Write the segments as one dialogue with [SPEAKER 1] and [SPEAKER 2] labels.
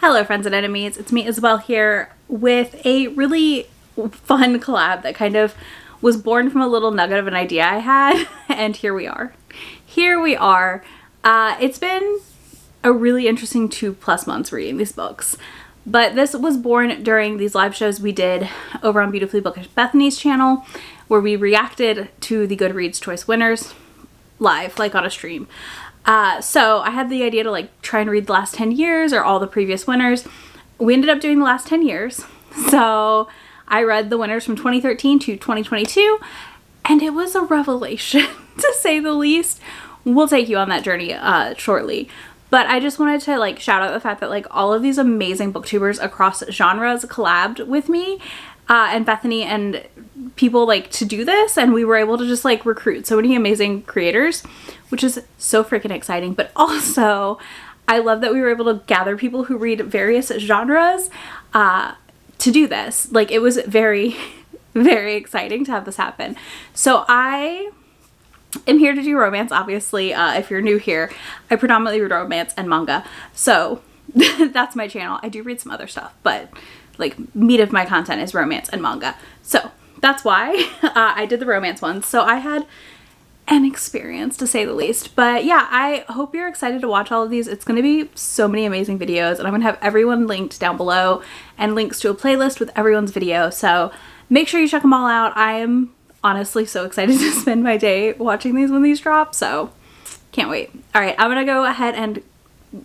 [SPEAKER 1] Hello friends and enemies, it's me Isabel here with a really fun collab that kind of was born from a little nugget of an idea I had, and here we are. It's been a really interesting 2+ months reading these books, but this was born during these live shows we did over on Beautifully Bookish Bethany's channel, where we reacted to the Goodreads Choice winners live, like on a stream. So I had the idea to try and read the last 10 years or all the previous winners. We ended up doing the last 10 years. So I read the winners from 2013 to 2022, and it was a revelation to say the least. We'll take you on that journey shortly. But I just wanted to shout out the fact that all of these amazing booktubers across genres collabed with me and Bethany and people to do this, and we were able to just recruit so many amazing creators, which is so freaking exciting. But also I love that we were able to gather people who read various genres to do this. It was very very exciting to have this happen. So I am here to do romance, obviously. If you're new here, I predominantly read romance and manga, so that's my channel. I do read some other stuff, but meat of my content is romance and manga. So that's why I did the romance ones. So I had an experience, to say the least. But yeah, I hope you're excited to watch all of these. It's going to be so many amazing videos, and I'm going to have everyone linked down below and links to a playlist with everyone's video. So make sure you check them all out. I am honestly so excited to spend my day watching these when these drop. So can't wait. All right, I'm going to go ahead and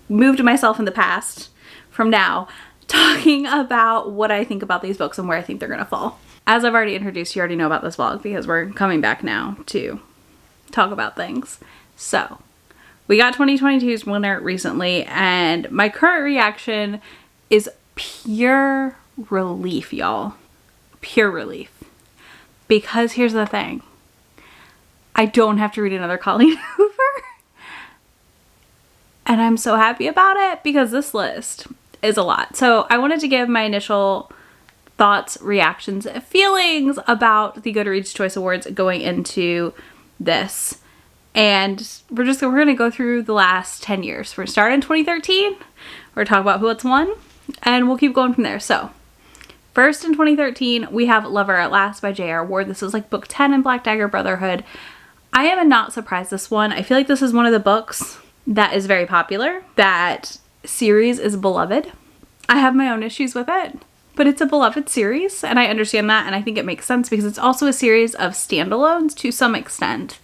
[SPEAKER 1] move to myself in the past from now, talking about what I think about these books and where I think they're gonna fall. As I've already introduced, you already know about this vlog because we're coming back now to talk about things. So we got 2022's winner recently, and my current reaction is pure relief, y'all. Pure relief. Because here's the thing. I don't have to read another Colleen Hoover. And I'm so happy about it because this list is a lot. So I wanted to give my initial thoughts, reactions, feelings about the Goodreads Choice Awards going into this. And we're gonna go through the last 10 years. We're gonna start in 2013. We're gonna talk about what's won, and we'll keep going from there. So first, in 2013, we have Lover at Last by J.R. Ward. This is book 10 in Black Dagger Brotherhood. I am not surprised this one. I feel like this is one of the books that is very popular. That series is beloved. I have my own issues with it, but it's a beloved series, and I understand that, and I think it makes sense because it's also a series of standalones to some extent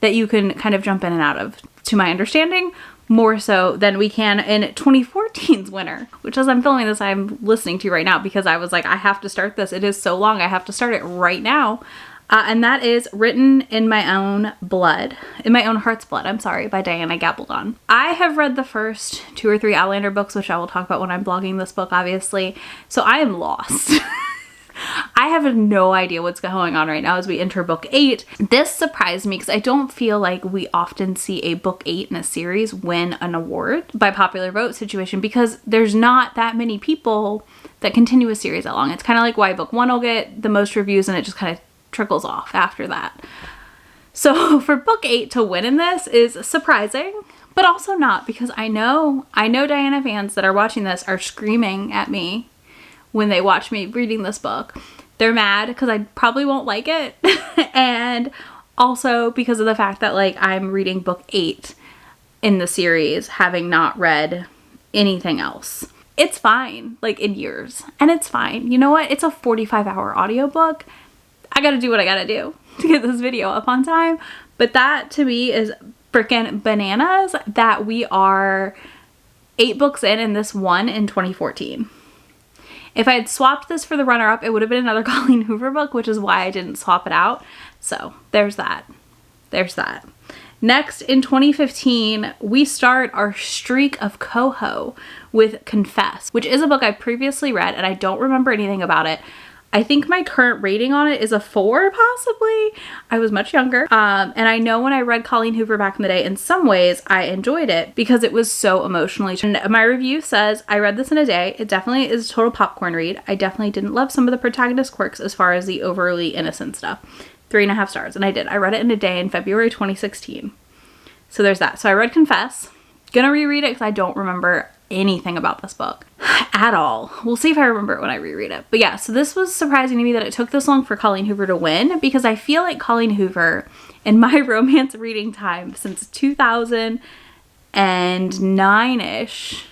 [SPEAKER 1] that you can kind of jump in and out of, to my understanding, more so than we can in 2014's winner, which, as I'm filming this, I'm listening to right now because I was like, I have to start this. It is so long. I have to start it right now. And that is Written in My Own Blood, in My Own Heart's Blood, I'm sorry, by Diana Gabaldon. I have read the first 2 or 3 Outlander books, which I will talk about when I'm blogging this book, obviously. So I am lost. I have no idea what's going on right now as we enter book 8. This surprised me because I don't feel like we often see a book 8 in a series win an award by popular vote situation, because there's not that many people that continue a series that long. It's kind of like why book 1 will get the most reviews and it just kind of trickles off after that. So for book 8 to win in this is surprising, but also not, because I know Diana fans that are watching this are screaming at me when they watch me reading this book. They're mad because I probably won't like it, and also because of the fact that I'm reading book 8 in the series having not read anything else. It's fine, in years, and it's fine. You know what? It's a 45-hour audiobook. I gotta do what I gotta do to get this video up on time. But that to me is freaking bananas that we are 8 books in and this won in 2014. If I had swapped this for the runner-up, it would have been another Colleen Hoover book, which is why I didn't swap it out. So there's that. There's that. Next, in 2015, we start our streak of coho with Confess, which is a book I previously read and I don't remember anything about it. I think my current rating on it is a 4, possibly. I was much younger. And I know when I read Colleen Hoover back in the day, in some ways I enjoyed it because it was so emotionally. And my review says, I read this in a day. It definitely is a total popcorn read. I definitely didn't love some of the protagonist quirks as far as the overly innocent stuff. 3.5 stars. And I did. I read it in a day in February 2016. So there's that. So I read Confess. Gonna reread it because I don't remember anything about this book at all. We'll see if I remember it when I reread it. But yeah, so this was surprising to me that it took this long for Colleen Hoover to win, because I feel like Colleen Hoover, in my romance reading time since 2009-ish,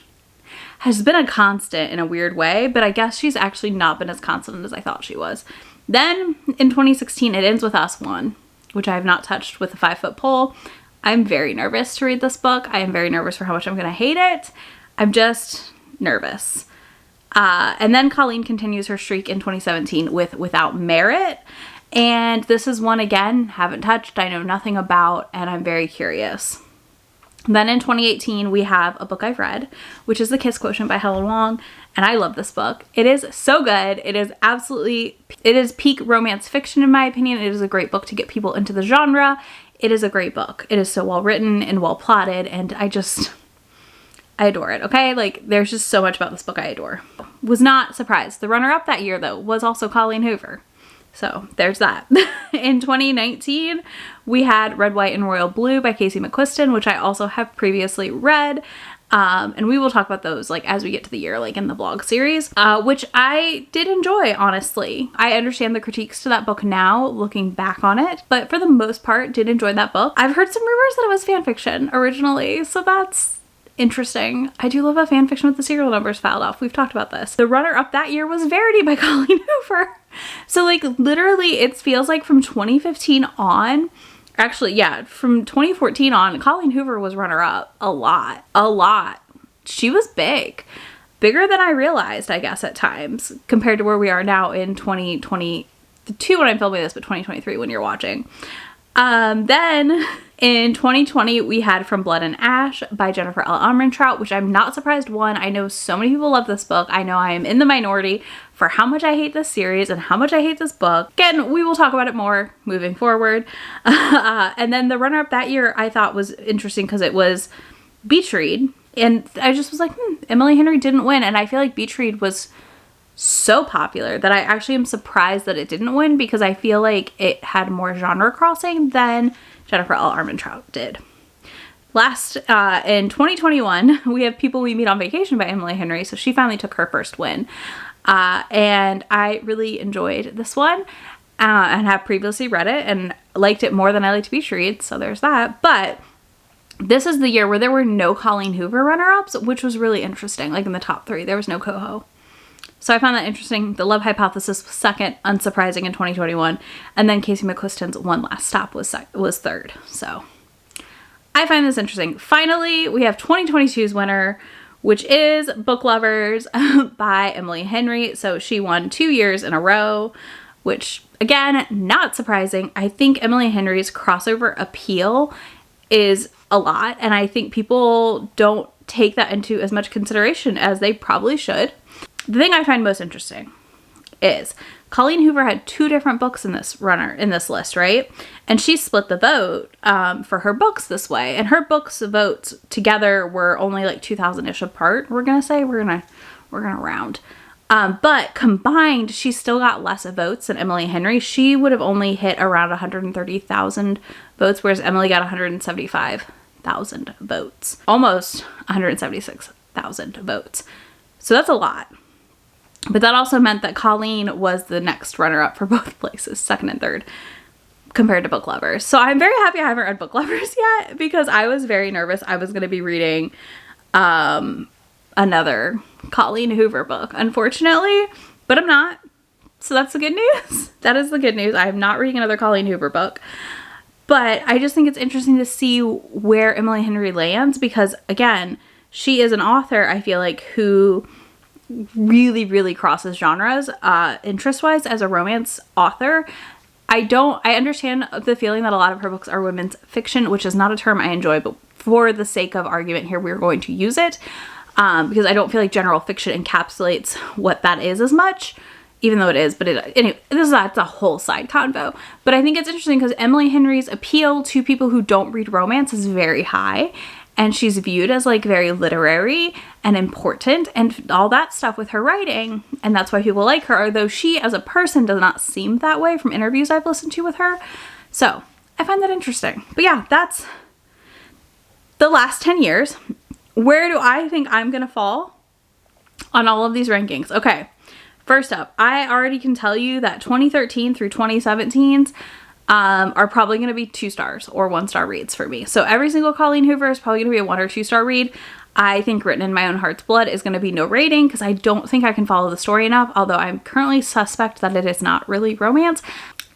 [SPEAKER 1] has been a constant in a weird way, but I guess she's actually not been as constant as I thought she was. Then in 2016, It Ends With Us won, which I have not touched with a 5-foot pole. I'm very nervous to read this book. I am very nervous for how much I'm going to hate it. I'm just nervous. And then Colleen continues her streak in 2017 with Without Merit. And this is one, again, haven't touched, I know nothing about, and I'm very curious. Then in 2018, we have a book I've read, which is The Kiss Quotient by Helen Wong, and I love this book. It is so good. It is peak romance fiction in my opinion. It is a great book to get people into the genre. It is a great book. It is so well written and well plotted, and I adore it, okay? Like, there's just so much about this book I adore. Was not surprised. The runner-up that year, though, was also Colleen Hoover. So there's that. In 2019, we had Red, White, and Royal Blue by Casey McQuiston, which I also have previously read. And we will talk about those like as we get to the year, like in the vlog series, which I did enjoy, honestly. I understand the critiques to that book now, looking back on it, but for the most part, did enjoy that book. I've heard some rumors that it was fan fiction originally, so that's interesting. I do love a fan fiction with the serial numbers filed off. We've talked about this. The runner-up that year was Verity by Colleen Hoover. So like literally it feels like from 2015 on, actually yeah, from 2014 on, Colleen Hoover was runner-up a lot. She was bigger than I realized, I guess, at times, compared to where we are now in 2022 when I'm filming this, but 2023 when you're watching. Then in 2020, we had From Blood and Ash by Jennifer L. Armentrout, which I'm not surprised won. I know so many people love this book. I know I am in the minority for how much I hate this series and how much I hate this book. Again, we will talk about it more moving forward. And then the runner-up that year I thought was interesting because it was Beach Read. And I just was like, Emily Henry didn't win. And I feel like Beach Read was so popular that I actually am surprised that it didn't win, because I feel like it had more genre crossing than Jennifer L. Armentrout did. Last, in 2021, we have People We Meet on Vacation by Emily Henry, so she finally took her first win. And I really enjoyed this one, and have previously read it and liked it more than I liked Beach Read, so there's that. But this is the year where there were no Colleen Hoover runner-ups, which was really interesting. Like in the top 3, there was no Coho. So I found that interesting. The Love Hypothesis was second, unsurprising, in 2021. And then Casey McQuiston's One Last Stop was third. So I find this interesting. Finally, we have 2022's winner, which is Book Lovers by Emily Henry. So she won 2 years in a row, which, again, not surprising. I think Emily Henry's crossover appeal is a lot, and I think people don't take that into as much consideration as they probably should. The thing I find most interesting is Colleen Hoover had 2 different books in this list, right? And she split the vote for her books this way, and her books votes together were only like 2,000-ish apart. We're gonna say we're gonna round, but combined, she still got less votes than Emily Henry. She would have only hit around 130,000 votes, whereas Emily got 175,000 votes, almost 176,000 votes. So that's a lot. But that also meant that Colleen was the next runner-up for both places, second and third, compared to Book Lovers. So I'm very happy I haven't read Book Lovers yet, because I was very nervous I was going to be reading another Colleen Hoover book, unfortunately, but I'm not. So that's the good news. That is the good news. I am not reading another Colleen Hoover book. But I just think it's interesting to see where Emily Henry lands, because, again, she is an author, I feel like, who really, really crosses genres, interest-wise, as a romance author. I understand the feeling that a lot of her books are women's fiction, which is not a term I enjoy, but for the sake of argument here, we're going to use it, because I don't feel like general fiction encapsulates what that is as much, even though it is, but anyway, that's a whole side convo. But I think it's interesting because Emily Henry's appeal to people who don't read romance is very high, and she's viewed as like very literary and important and all that stuff with her writing, and that's why people like her, although she as a person does not seem that way from interviews I've listened to with her. So I find that interesting. But yeah, that's the last 10 years. where do I think I'm gonna fall on all of these rankings? Okay, first up, I already can tell you that 2013 through 2017's are probably going to be 2 stars or 1-star reads for me. So every single Colleen Hoover is probably going to be a 1 or 2-star read. I think Written in My Own Heart's Blood is going to be no rating because I don't think I can follow the story enough, although I'm currently suspect that it is not really romance.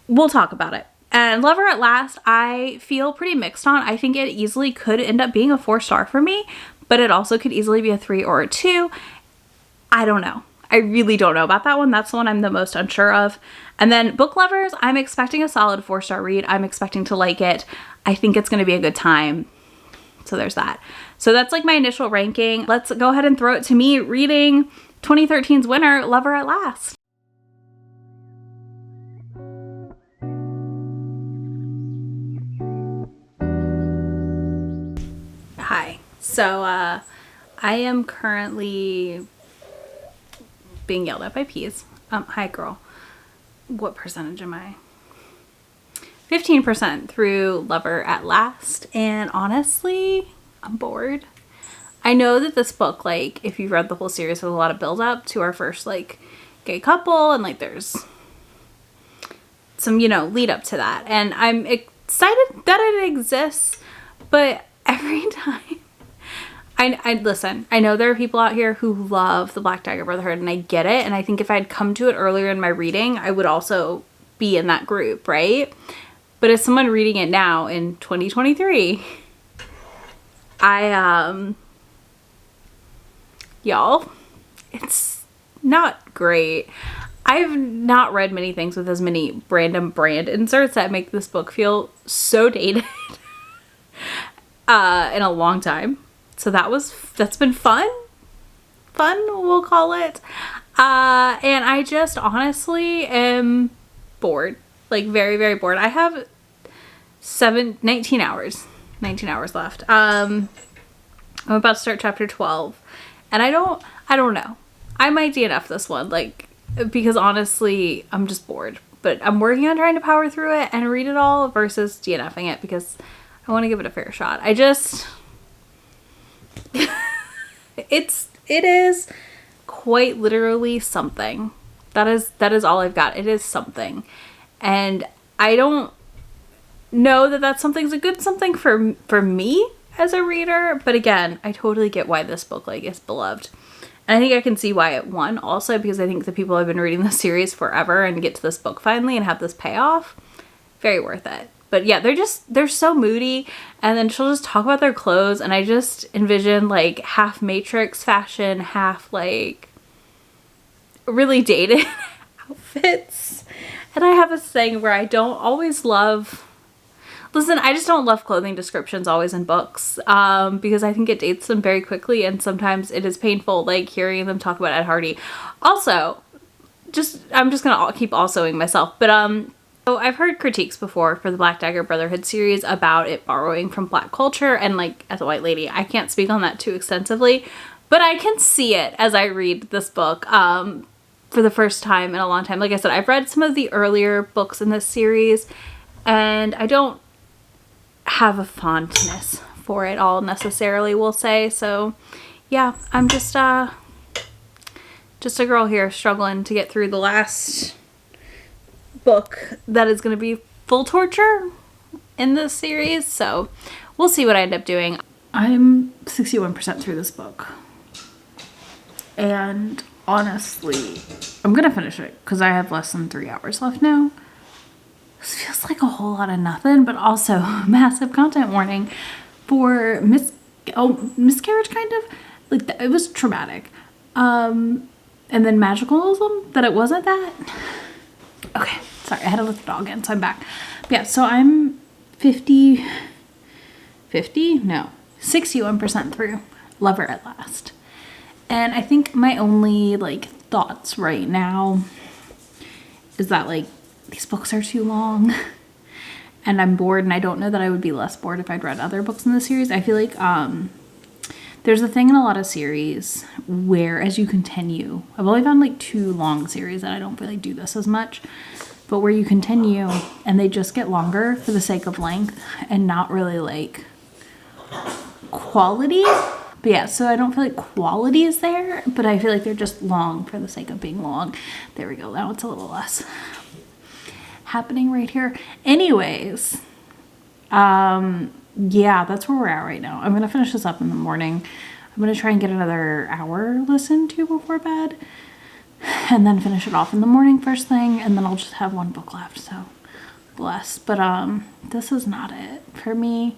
[SPEAKER 1] We'll talk about it. And Lover at Last, I feel pretty mixed on. I think it easily could end up being a 4-star for me, but it also could easily be a 3 or a 2. I don't know. I really don't know about that one. That's the one I'm the most unsure of. And then Book Lovers, I'm expecting a solid 4-star read. I'm expecting to like it. I think it's going to be a good time. So there's that. So that's like my initial ranking. Let's go ahead and throw it to me reading 2013's winner, Lover at Last. Hi. So I am currently being yelled at by Peas. Hi girl. What percentage am I? 15% through Lover at Last, and honestly, I'm bored. I know that this book, like, if you've read the whole series, has a lot of build up to our first, like, gay couple, and, like, there's some, you know, lead up to that, and I'm excited that it exists, but every time I listen, I know there are people out here who love the Black Dagger Brotherhood, and I get it, and I think if I'd come to it earlier in my reading, I would also be in that group, right? But as someone reading it now in 2023, y'all, it's not great. I've not read many things with as many random brand inserts that make this book feel so dated in a long time. So that's been fun, we'll call it. And I just honestly am bored, like very, very bored. I have 19 hours left. I'm about to start chapter 12 and I don't know. I might DNF this one, like, because honestly, I'm just bored, but I'm working on trying to power through it and read it all versus DNFing it because I want to give it a fair shot. It is quite literally something. That is all I've got. It is something. And I don't know that that's something's a good something for me as a reader, but again, I totally get why this book, like, is beloved. And I think I can see why it won also, because I think the people have been reading this series forever and get to this book finally and have this payoff, very worth it. But yeah, they're so moody, and then she'll just talk about their clothes, and I just envision, like, half Matrix fashion, half, like, really dated outfits. And I have a thing where I don't always love... Listen, I just don't love clothing descriptions always in books, because I think it dates them very quickly, and sometimes it is painful, like, hearing them talk about Ed Hardy. Also, I'm just gonna keep alsoing myself, but so I've heard critiques before for the Black Dagger Brotherhood series about it borrowing from Black culture, and, like, as a white lady, I can't speak on that too extensively, but I can see it as I read this book for the first time in a long time. Like I said, I've read some of the earlier books in this series, and I don't have a fondness for it all necessarily, we'll say. So yeah, I'm just a girl here struggling to get through the last book that is going to be full torture in this series, so we'll see what I end up doing. I'm 61% through this book, and honestly, I'm gonna finish it because I have less than 3 hours left now. This feels like a whole lot of nothing, but also massive content warning for miscarriage, kind of. Like, it was traumatic. And then magicalism, that it wasn't that. Okay, sorry, I had to let the dog in, so I'm back. But yeah, so I'm 61% through Lover at Last. And I think my only, like, thoughts right now is that, like, these books are too long and I'm bored, and I don't know that I would be less bored if I'd read other books in the series. I feel like there's a thing in a lot of series where as you continue, I've only found like 2 long series that I don't really do this as much, but where you continue and they just get longer for the sake of length and not really like quality. But yeah, so I don't feel like quality is there, but I feel like they're just long for the sake of being long. There we go. Now it's a little less happening right here. Anyways, yeah, that's where we're at right now. I'm going to finish this up in the morning. I'm going to try and get another hour listened to before bed and then finish it off in the morning first thing. And then I'll just have one book left. So bless. But, this is not it for me.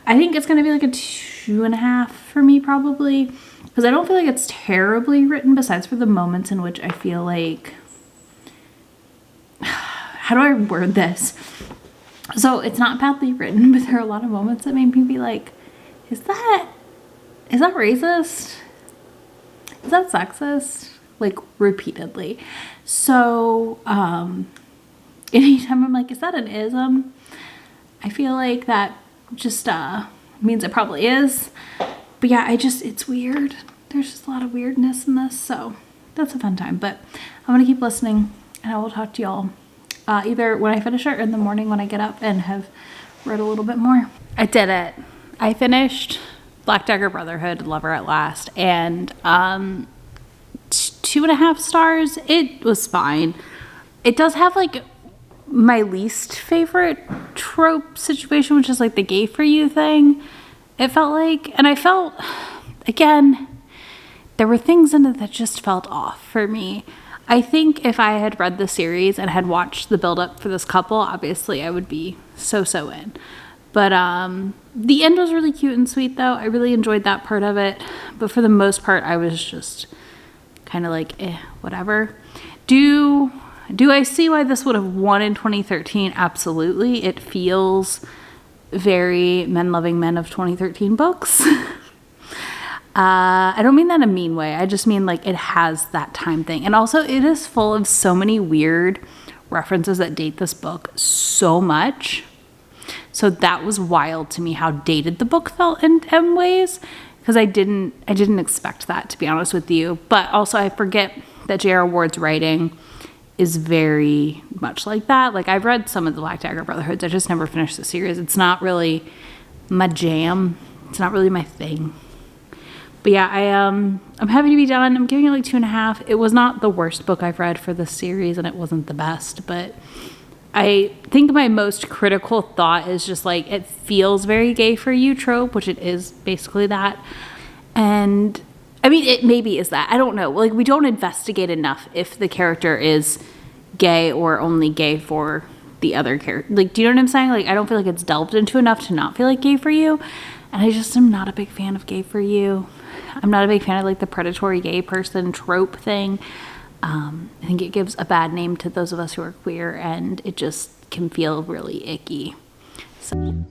[SPEAKER 1] I think it's going to be like a 2.5 for me probably, because I don't feel like it's terribly written besides for the moments in which I feel like, how do I word this? So it's not badly written, but there are a lot of moments that made me be like, is that racist? Is that sexist? Like repeatedly. So, anytime I'm like, is that an ism? I feel like that just means it probably is. But yeah, it's weird. There's just a lot of weirdness in this, so that's a fun time. But I'm gonna keep listening, and I will talk to y'all either when I finish it or in the morning when I get up and have read a little bit more. I did it. I finished Black Dagger Brotherhood, Lover at Last, and 2.5 stars. It was fine. It does have like my least favorite trope situation, which is like the gay for you thing. It felt like, and I felt, again, there were things in it that just felt off for me. I think if I had read the series and had watched the build-up for this couple, obviously I would be so in. But the end was really cute and sweet, though. I really enjoyed that part of it. But for the most part, I was just kind of like, whatever. Do I see why this would have won in 2013? Absolutely. It feels very Men Loving Men of 2013 books. I don't mean that in a mean way. I just mean like it has that time thing. And also it is full of so many weird references that date this book so much. So that was wild to me how dated the book felt in ways, because I didn't expect that, to be honest with you. But also I forget that J.R. Ward's writing is very much like that. Like I've read some of the Black Dagger Brotherhoods. I just never finished the series. It's not really my jam. It's not really my thing. But yeah, I'm happy to be done. I'm giving it like 2.5. It was not the worst book I've read for this series, and it wasn't the best, but I think my most critical thought is just like, it feels very gay for you trope, which it is basically that. And I mean, it maybe is that. I don't know. Like, we don't investigate enough if the character is gay or only gay for the other character. Like, do you know what I'm saying? Like, I don't feel like it's delved into enough to not feel like gay for you. And I just am not a big fan of gay for you. I'm not a big fan of like the predatory gay person trope thing. I think it gives a bad name to those of us who are queer, and it just can feel really icky. So.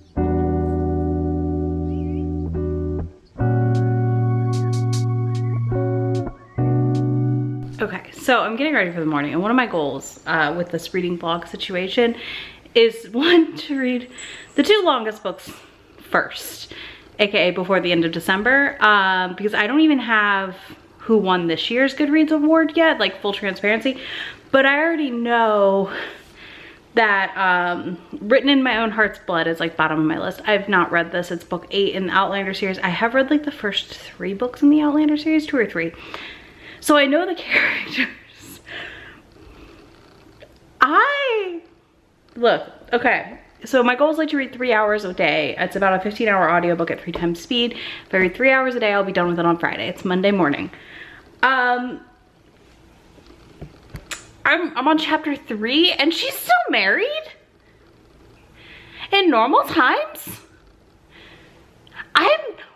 [SPEAKER 1] Okay, so I'm getting ready for the morning, and one of my goals with this reading blog situation is, one, to read the 2 longest books first, aka before the end of December, because I don't even have who won this year's Goodreads Award yet, like full transparency, but I already know that Written in My Own Heart's Blood is like bottom of my list. I've not read this. It's book 8 in the Outlander series. I have read like the first 3 books in the Outlander series, 2 or 3. So I know the characters. Look, okay. So my goal is like to read 3 hours a day. It's about a 15-hour audiobook at 3 times speed. If I read 3 hours a day, I'll be done with it on Friday. It's Monday morning. I'm on chapter 3 and she's still married? In normal times?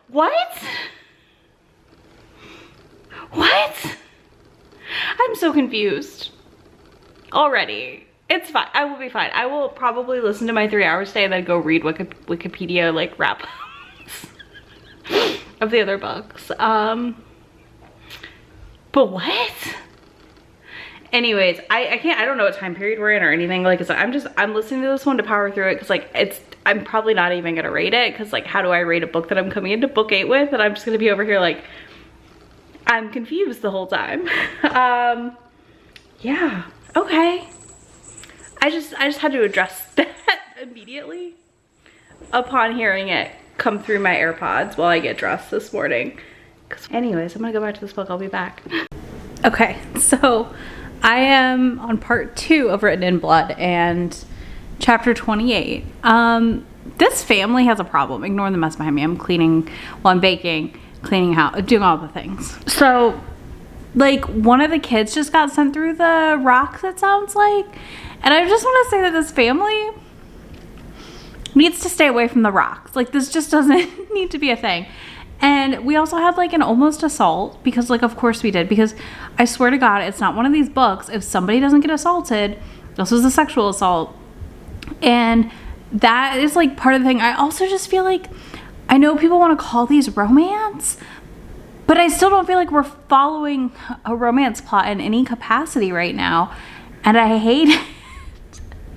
[SPEAKER 1] What? I'm so confused already. It's fine. I will be fine. I will probably listen to my 3 hours today and then go read Wikipedia like wrap of the other books. But what? Anyways, I don't know what time period we're in or anything. Like, I'm listening to this one to power through it, because like I'm probably not even gonna rate it, because like, how do I rate a book that I'm coming into book 8 with, and I'm just gonna be over here like, I'm confused the whole time. Yeah, okay. I just had to address that immediately upon hearing it come through my AirPods while I get dressed this morning. Anyways, I'm gonna go back to this book. I'll be back. Okay, so I am on part 2 of Written in Blood and chapter 28. This family has a problem. Ignore the mess behind me. I'm cleaning while I'm baking, cleaning house, doing all the things. So, like, one of the kids just got sent through the rocks, it sounds like. And I just want to say that this family needs to stay away from the rocks. Like, this just doesn't need to be a thing. And we also had, like, an almost assault because, like, of course we did. Because I swear to God, it's not one of these books. If somebody doesn't get assaulted, this was a sexual assault. And that is, like, part of the thing. I also just feel like, I know people want to call these romance, but I still don't feel like we're following a romance plot in any capacity right now. And I hate it.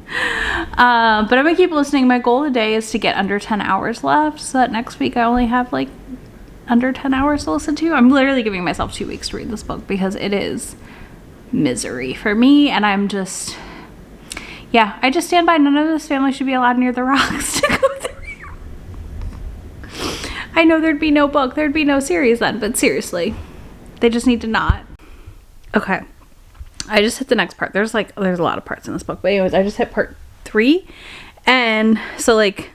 [SPEAKER 1] But I'm going to keep listening. My goal today is to get under 10 hours left so that next week I only have, like, under 10 hours to listen to. I'm literally giving myself 2 weeks to read this book because it is misery for me. And I'm just, yeah, I just stand by none of this family should be allowed near the rocks to go through. I know there'd be no book, there'd be no series then, but seriously, they just need to not. Okay, I just hit the next part. There's a lot of parts in this book, but anyways, I just hit part 3. And so, like,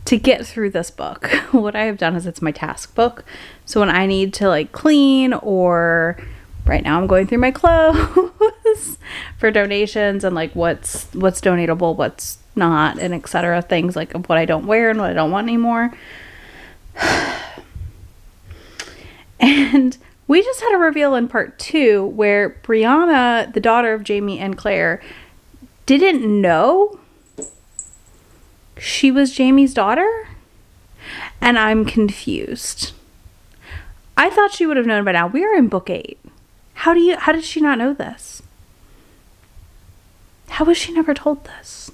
[SPEAKER 1] to get through this book, what I have done is it's my task book. So when I need to, like, clean, or right now I'm going through my clothes for donations and, like, what's donatable, what's not, and etc. Things like what I don't wear and what I don't want anymore. And we just had a reveal in part 2 where Brianna, the daughter of Jamie and Claire, didn't know she was Jamie's daughter, and I'm confused. I thought she would have known by now. We are in book 8. How did she not know this? How was she never told this?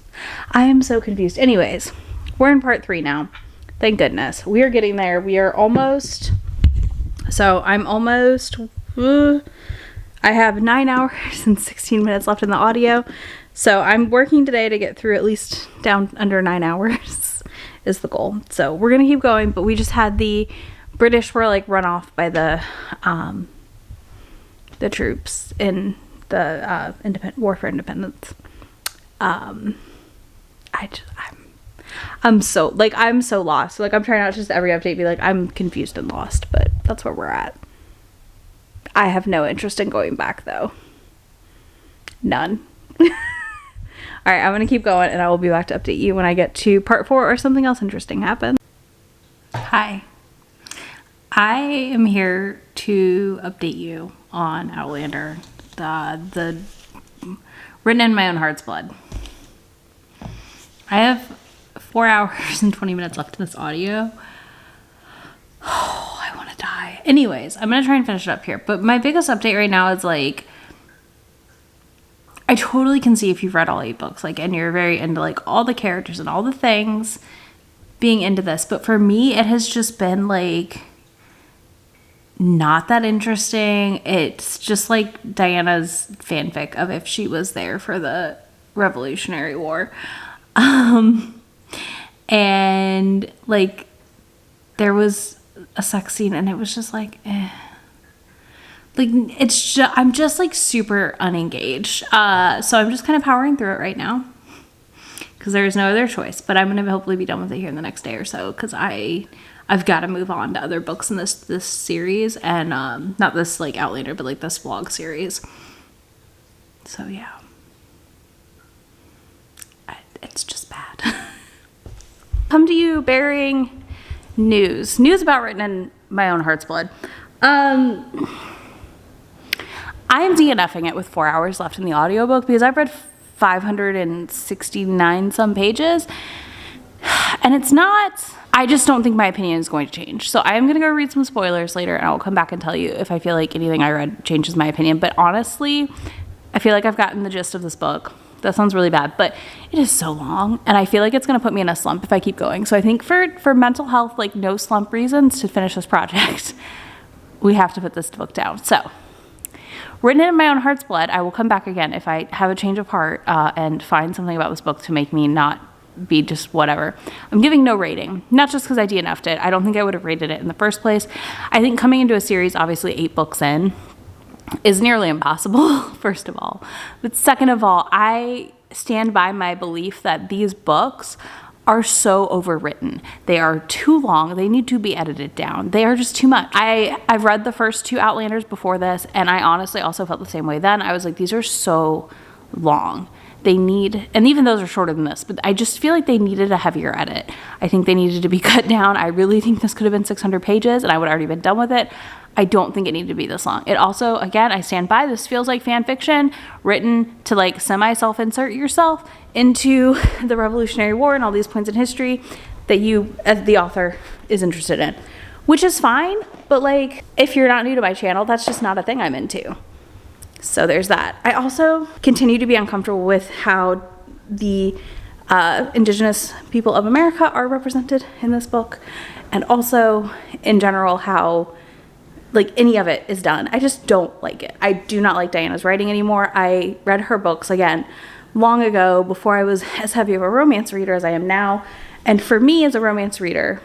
[SPEAKER 1] I am so confused. Anyways, we're in part 3 now. Thank goodness. We are getting there. We are almost, so I'm almost, I have 9 hours and 16 minutes left in the audio. So I'm working today to get through at least down under 9 hours is the goal. So we're going to keep going, but we just had the British were, like, run off by the troops in the War for Independence. I'm so lost. Like, I'm trying not to just every update be like, I'm confused and lost, but that's where we're at. I have no interest in going back, though. None. All right, I'm going to keep going, and I will be back to update you when I get to part 4 or something else interesting happens. Hi. I am here to update you on Outlander, the Written in My Own Heart's Blood. I have 4 hours and 20 minutes left in this audio. Oh, I want to die. Anyways, I'm going to try and finish it up here. But my biggest update right now is, like, I totally can see if you've read all 8 books, like, and you're very into, like, all the characters and all the things, being into this. But for me, it has just been, like, not that interesting. It's just like Diana's fanfic of if she was there for the Revolutionary War. And, like, there was a sex scene and it was just like, eh. Like, it's just, I'm just, like, super unengaged. So I'm just kind of powering through it right now because there's no other choice. But I'm going to hopefully be done with it here in the next day or so because I've got to move on to other books in this series, and not this, like, Outlander, but, like, this vlog series. So yeah, it's just bad. Come to you bearing news about Written in My Own Heart's Blood. I am DNFing it with 4 hours left in the audiobook because I've read 569 some pages, and it's not, I just don't think my opinion is going to change. So I am going to go read some spoilers later, and I'll come back and tell you if I feel like anything I read changes my opinion. But honestly, I feel like I've gotten the gist of this book. That sounds really bad, but it is so long, and I feel like it's going to put me in a slump if I keep going. So I think for mental health, like, no slump reasons to finish this project, we have to put this book down. So, Written in My Own Heart's Blood, I will come back again if I have a change of heart and find something about this book to make me not be just whatever. I'm giving no rating, not just because I DNF'd it. I don't think I would have rated it in the first place. I think coming into a series, obviously 8 books in, is nearly impossible, first of all. But second of all, I stand by my belief that these books are so overwritten. They are too long. They need to be edited down. They are just too much. I've read the first 2 Outlanders before this, and I honestly also felt the same way then. I was like, these are so long. They need, and even those are shorter than this, but I just feel like they needed a heavier edit. I think they needed to be cut down. I really think this could have been 600 pages and I would have already been done with it. I don't think it needed to be this long. It also, again, I stand by, this feels like fan fiction written to like semi-self-insert yourself into the Revolutionary War and all these points in history that you, as the author, is interested in. Which is fine, but like, if you're not new to my channel, that's just not a thing I'm into. So there's that. I also continue to be uncomfortable with how the Indigenous people of America are represented in this book. And also, in general, how like any of it is done. I just don't like it. I do not like Diana's writing anymore. I read her books, again, long ago, before I was as heavy of a romance reader as I am now. And for me as a romance reader,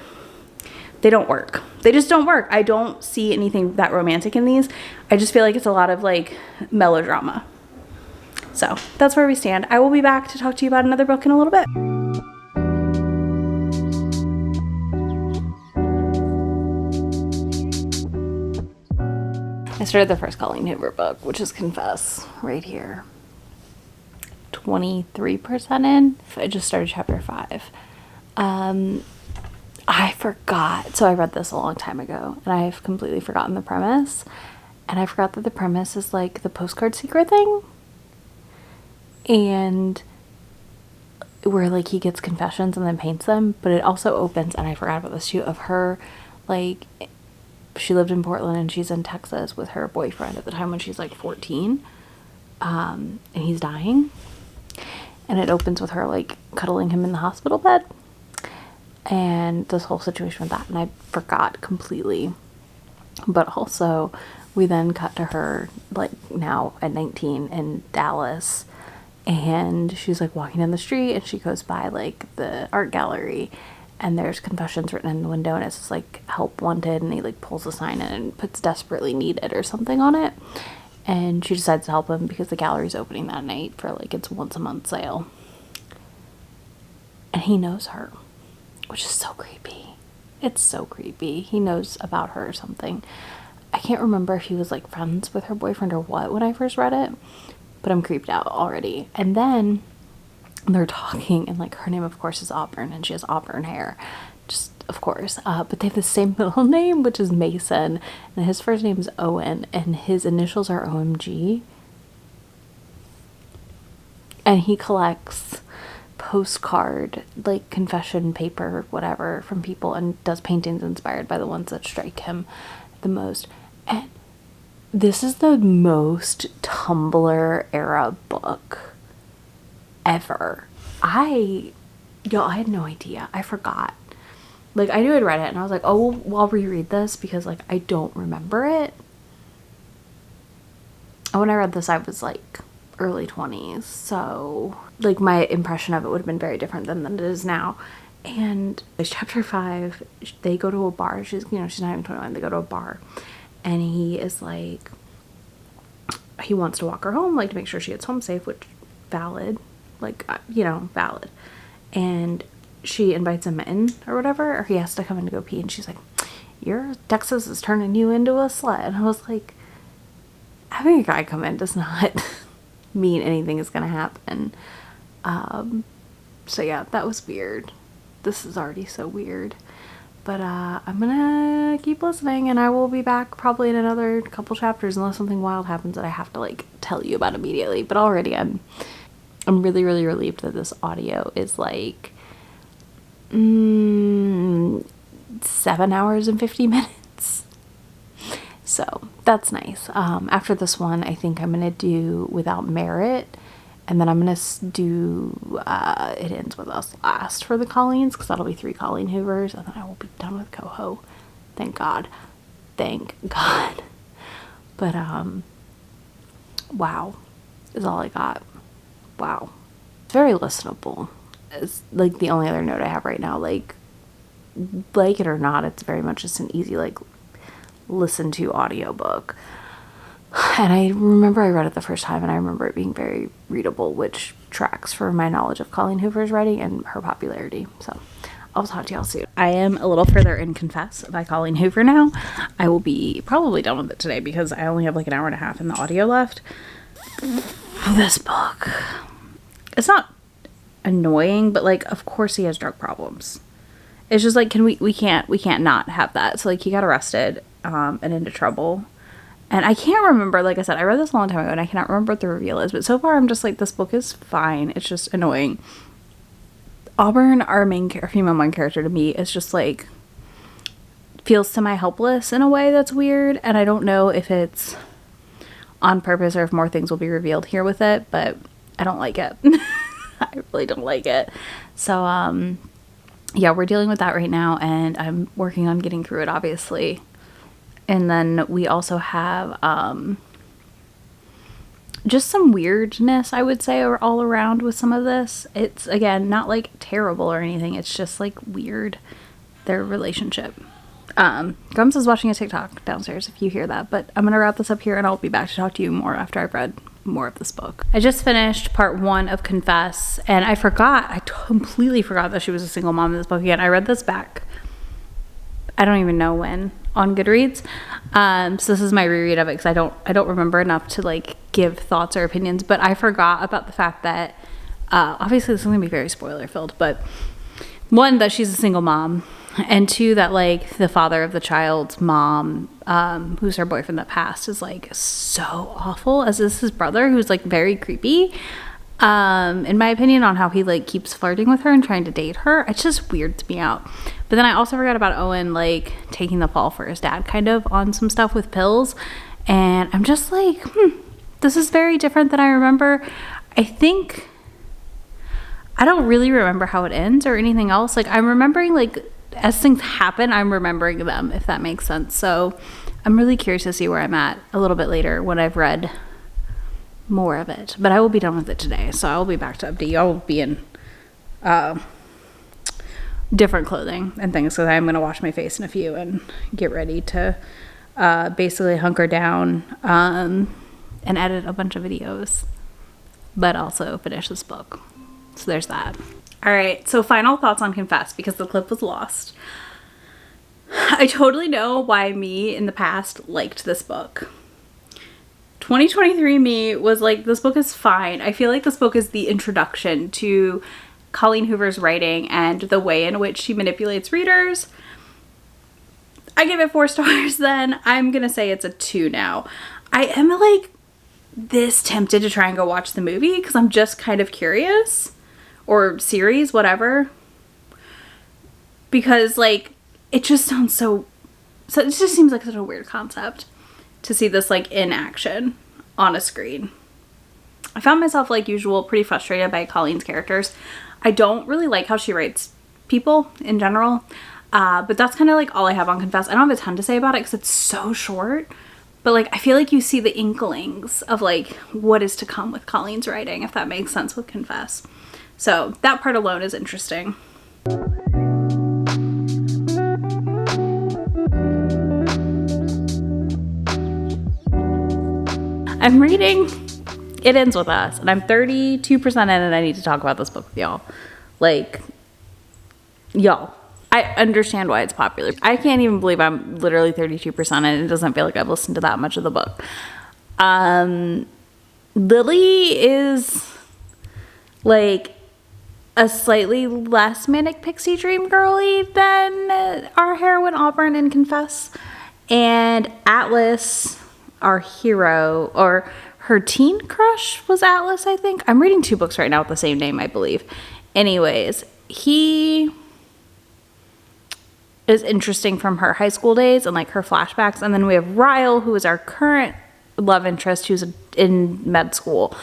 [SPEAKER 1] they don't work. They just don't work. I don't see anything that romantic in these. I just feel like it's a lot of like melodrama. So that's where we stand. I will be back to talk to you about another book in a little bit. I started the first Colleen Hoover book, which is Confess, right here. 23% in. I just started chapter 5. I forgot. So I read this a long time ago, and I've completely forgotten the premise. And I forgot that the premise is like the postcard secret thing. And where like he gets confessions and then paints them. But it also opens, and I forgot about this too, of her like... She lived in Portland and she's in Texas with her boyfriend at the time when she's like 14. And he's dying. And it opens with her like cuddling him in the hospital bed. And this whole situation with that. And I forgot completely. But also we then cut to her like now at 19 in Dallas. And she's like walking down the street and she goes by like the art gallery. And there's confessions written in the window, and it says, like, help wanted, and he, like, pulls the sign in and puts desperately needed or something on it. And she decides to help him because the gallery's opening that night for, like, its once-a-month sale. And he knows her, which is so creepy. It's so creepy. He knows about her or something. I can't remember if he was, like, friends with her boyfriend or what when I first read it, but I'm creeped out already. And then... they're talking, and like her name of course is Auburn, and she has auburn hair, just of course, but they have the same middle name, which is Mason, and his first name is Owen, and his initials are OMG. And he collects postcard like confession paper, whatever, from people, and does paintings inspired by the ones that strike him the most. And this is the most Tumblr era book ever. I had no idea. I forgot. Like, I knew I'd read it, and I was like, oh, well, I'll reread this because, like, I don't remember it. And when I read this, I was, like, early 20s, so, like, my impression of it would have been very different than it is now. And it's chapter 5. They go to a bar. She's not even 21. They go to a bar, and he is, like, he wants to walk her home, like, to make sure she gets home safe, which, valid. Like, valid. And she invites him in or whatever, or he has to come in to go pee, and she's like, Texas is turning you into a slut. And I was like, having a guy come in does not mean anything is gonna happen. So yeah, that was weird. This is already so weird. But I'm gonna keep listening, and I will be back probably in another couple chapters unless something wild happens that I have to like tell you about immediately. But already I'm really, really relieved that this audio is like 7 hours and 50 minutes. So that's nice. After this one, I think I'm going to do Without Merit. And then I'm going to do It Ends With Us last for the Colleens, because that'll be 3 Colleen Hoovers. And then I will be done with Coho. Thank God. Thank God. But, wow, is all I got. Wow. It's very listenable. is like the only other note I have right now. Like it or not, it's very much just an easy like listen to audiobook. And I remember I read it the first time, and I remember it being very readable, which tracks for my knowledge of Colleen Hoover's writing and her popularity. So I'll talk to y'all soon. I am a little further in Confess by Colleen Hoover now. I will be probably done with it today because I only have like an hour and a half in the audio left. This book, it's not annoying, but like, of course he has drug problems. It's just like, we can't not have that. So like, he got arrested and into trouble. And I can't remember, like I said, I read this a long time ago and I cannot remember what the reveal is, but so far I'm just like, this book is fine. It's just annoying. Auburn, our female main character, to me is just like, feels semi-helpless in a way that's weird. And I don't know if it's on purpose or if more things will be revealed here with it, but I don't like it. I really don't like it. So, yeah, we're dealing with that right now, and I'm working on getting through it, obviously. And then we also have just some weirdness, I would say, all around with some of this. It's, again, not like terrible or anything. It's just like weird, their relationship. Grums is watching a TikTok downstairs if you hear that, but I'm going to wrap this up here and I'll be back to talk to you more after I've read more of this book. I just finished part 1 of Confess, and I completely forgot that she was a single mom in this book again. I read this back, I don't even know when, on Goodreads. So this is my reread of it because I don't remember enough to like give thoughts or opinions, but I forgot about the fact that obviously this is going to be very spoiler filled, but 1, that she's a single mom, and 2, that like the father of the child's mom, who's her boyfriend that passed, is like so awful, as is his brother, who's like very creepy, in my opinion, on how he like keeps flirting with her and trying to date her. It's just weird me out. But then I also forgot about Owen like taking the fall for his dad kind of on some stuff with pills, and I'm just like, this is very different than I remember. I don't really remember how it ends or anything else. Like, I'm remembering, like, as things happen, I'm remembering them, if that makes sense. So I'm really curious to see where I'm at a little bit later when I've read more of it. But I will be done with it today, so I will be back to update you. I will be in different clothing and things, because I'm going to wash my face in a few and get ready to basically hunker down and edit a bunch of videos, but also finish this book. So there's that. All right, so final thoughts on Confess, because the clip was lost. I totally know why me in the past liked this book. 2023 me was like, this book is fine. I feel like this book is the introduction to Colleen Hoover's writing and the way in which she manipulates readers. I give it 4 stars then. I'm gonna say it's a 2 now. I am like this tempted to try and go watch the movie because I'm just kind of curious, or series, whatever, because like it just sounds so it just seems like such a weird concept to see this like in action on a screen. I found myself, like usual, pretty frustrated by Colleen's characters. I don't really like how she writes people in general, but that's kind of like all I have on Confess. I don't have a ton to say about it because it's so short, but like I feel like you see the inklings of like what is to come with Colleen's writing, if that makes sense, with Confess. So that part alone is interesting. I'm reading It Ends With Us, and I'm 32% in, and I need to talk about this book with y'all. Like, y'all, I understand why it's popular. I can't even believe I'm literally 32% in, and it doesn't feel like I've listened to that much of the book. Lily is like a slightly less manic pixie dream girly than our heroine Auburn in Confess. And Atlas, our hero, or her teen crush was Atlas, I think. I'm reading 2 books right now with the same name, I believe. Anyways, he is interesting from her high school days and like her flashbacks. And then we have Ryle, who is our current love interest, who's in med school.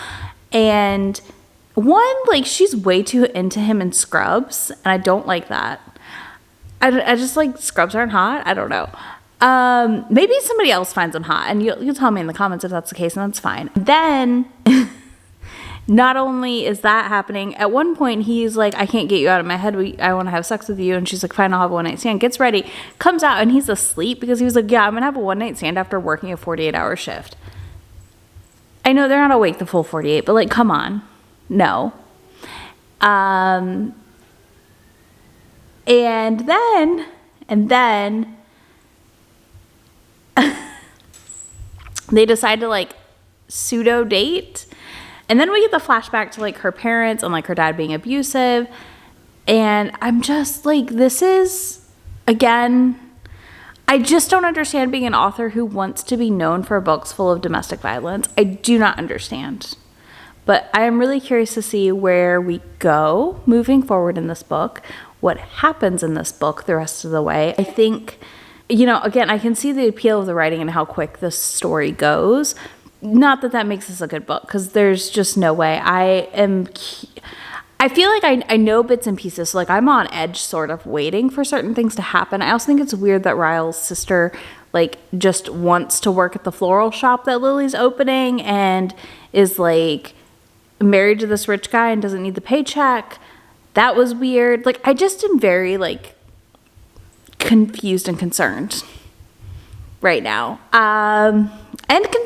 [SPEAKER 1] And one, like, she's way too into him in Scrubs, and I don't like that. I just, like, Scrubs aren't hot. I don't know. Maybe somebody else finds him hot, and you'll tell me in the comments if that's the case, and that's fine. Then not only is that happening, at one point he's like, I can't get you out of my head. I want to have sex with you. And she's like, fine, I'll have a one-night stand. Gets ready, comes out, and he's asleep because he was like, yeah, I'm going to have a one-night stand after working a 48-hour shift. I know they're not awake the full 48, but like, come on. No. And then they decide to like pseudo date. And then we get the flashback to like her parents and like her dad being abusive. And I'm just like, this is, again, I just don't understand being an author who wants to be known for books full of domestic violence. I do not understand. But I am really curious to see where we go moving forward in this book, what happens in this book the rest of the way. I think, you know, again, I can see the appeal of the writing and how quick this story goes. Not that that makes this a good book, because there's just no way. I feel like I know bits and pieces. So like I'm on edge sort of waiting for certain things to happen. I also think it's weird that Ryle's sister like just wants to work at the floral shop that Lily's opening and is like married to this rich guy and doesn't need the paycheck. That was weird. Like I just am very like confused and concerned right now.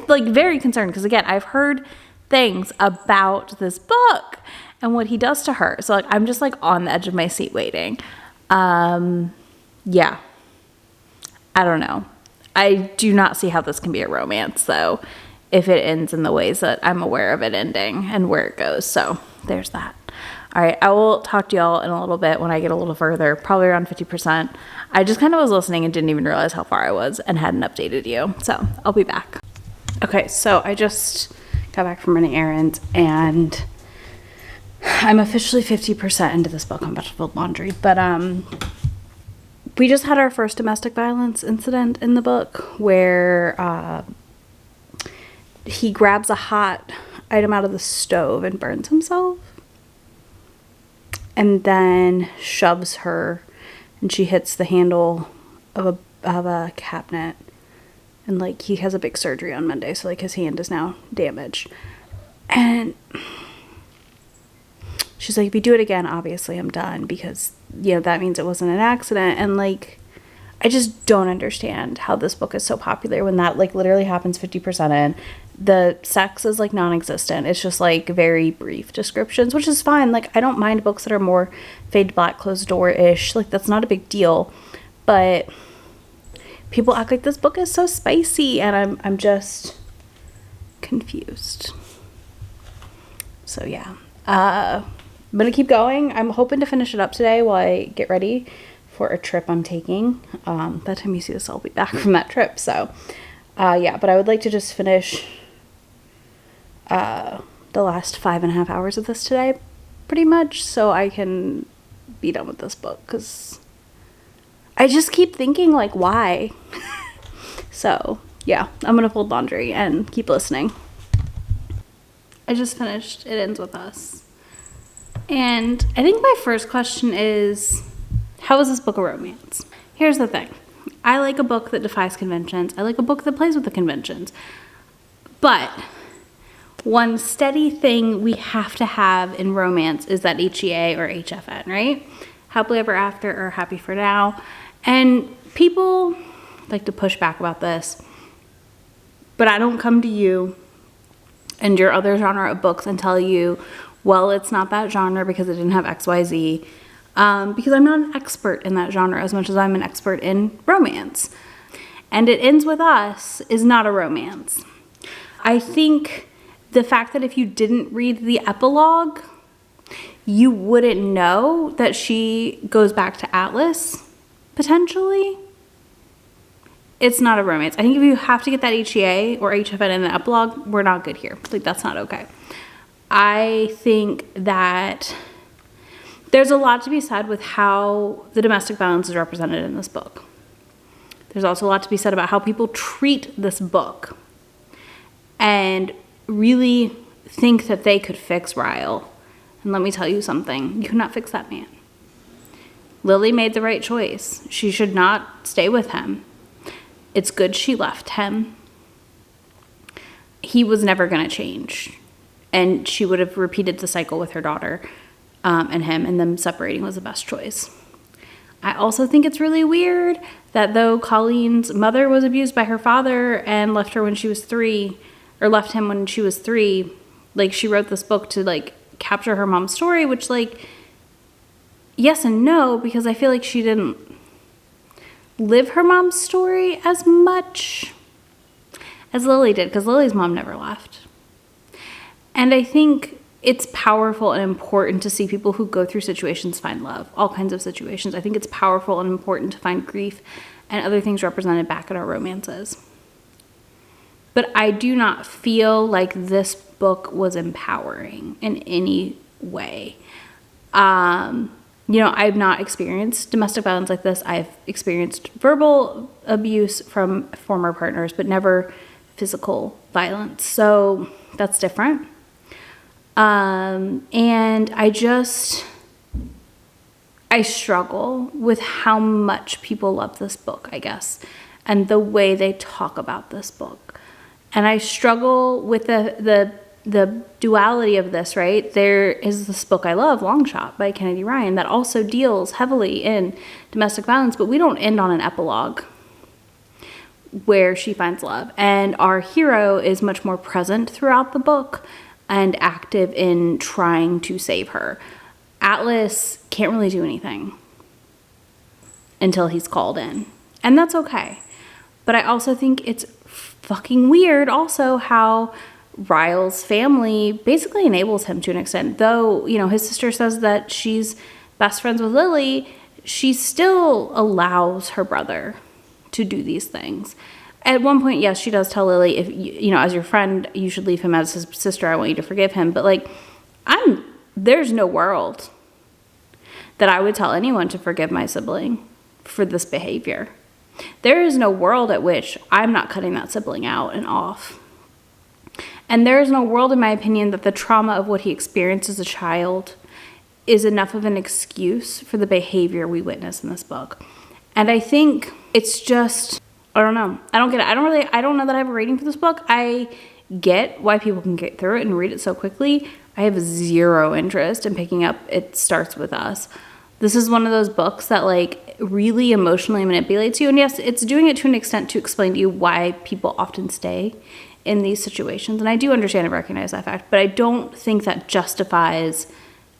[SPEAKER 1] Like very concerned because again, I've heard things about this book and what he does to her. So like I'm just like on the edge of my seat waiting. Yeah. I don't know. I do not see how this can be a romance though, if it ends in the ways that I'm aware of it ending and where it goes. So there's that. All right, I will talk to y'all in a little bit when I get a little further, probably around 50%. I just kind of was listening and didn't even realize how far I was and hadn't updated you. So I'll be back. Okay, so I just got back from running errands and I'm officially 50% into this book. I'm about to fold laundry. But we just had our first domestic violence incident in the book where he grabs a hot item out of the stove and burns himself. And then shoves her and she hits the handle of a cabinet. And like he has a big surgery on Monday, so like his hand is now damaged. And she's like, if you do it again, obviously I'm done, because you know that means it wasn't an accident. And like I just don't understand how this book is so popular when that like literally happens 50% in. The sex is like non-existent. It's just like very brief descriptions, which is fine. Like I don't mind books that are more fade to black, closed door-ish. Like that's not a big deal. But people act like this book is so spicy and I'm just confused. So yeah. I'm gonna keep going. I'm hoping to finish it up today while I get ready for a trip I'm taking. By the time you see this, I'll be back from that trip. So yeah, but I would like to just finish the last 5.5 hours of this today pretty much, so I can be done with this book, because I just keep thinking like why. So yeah, I'm gonna fold laundry and keep listening. I just finished It Ends With Us, and I think my first question is, how is this book a romance? Here's the thing. I like a book that defies conventions. I like a book that plays with the conventions. But one steady thing we have to have in romance is that HEA or HFN, right? Happily Ever After or Happy for Now. And people like to push back about this, but I don't come to you and your other genre of books and tell you, well, it's not that genre because it didn't have XYZ. Because I'm not an expert in that genre as much as I'm an expert in romance. And It Ends With Us is not a romance. I think the fact that if you didn't read the epilogue, you wouldn't know that she goes back to Atlas, potentially. It's not a romance. I think if you have to get that HEA or HFN in the epilogue, we're not good here. Like, that's not okay. I think that there's a lot to be said with how the domestic violence is represented in this book. There's also a lot to be said about how people treat this book and really think that they could fix Ryle. And let me tell you something, you cannot fix that man. Lily made the right choice. She should not stay with him. It's good she left him. He was never going to change. and she would have repeated the cycle with her daughter and him, and them separating was the best choice. I also think it's really weird that though Colleen's mother was abused by her father and left her when she was 3, or left him when she was 3, like, she wrote this book to, like, capture her mom's story, which, like, yes and no, because I feel like she didn't live her mom's story as much as Lily did, because Lily's mom never left. And I think it's powerful and important to see people who go through situations find love, all kinds of situations. I think it's powerful and important to find grief and other things represented back in our romances. But I do not feel like this book was empowering in any way. You know, I've not experienced domestic violence like this. I've experienced verbal abuse from former partners, but never physical violence. So that's different. And I struggle with how much people love this book, I guess, and the way they talk about this book. And I struggle with the duality of this, right? There is this book I love, Long Shot by Kennedy Ryan, that also deals heavily in domestic violence, but we don't end on an epilogue where she finds love. And our hero is much more present throughout the book and active in trying to save her. Atlas can't really do anything until he's called in. And that's okay. But I also think it's fucking weird also how Ryle's family basically enables him to an extent. Though, you know, his sister says that she's best friends with Lily, she still allows her brother to do these things. At one point, yes, she does tell Lily, if you know, as your friend, you should leave him. As his sister, I want you to forgive him. But, like, there's no world that I would tell anyone to forgive my sibling for this behavior. There is no world at which I'm not cutting that sibling out and off. And there is no world, in my opinion, that the trauma of what he experienced as a child is enough of an excuse for the behavior we witness in this book. And I think it's just, I don't know. I don't get it. I don't know that I have a rating for this book. I get why people can get through it and read it so quickly. I have zero interest in picking up It Starts With Us. This is one of those books that, like, really emotionally manipulates you. And yes, it's doing it to an extent to explain to you why people often stay in these situations. And I do understand and recognize that fact, but I don't think that justifies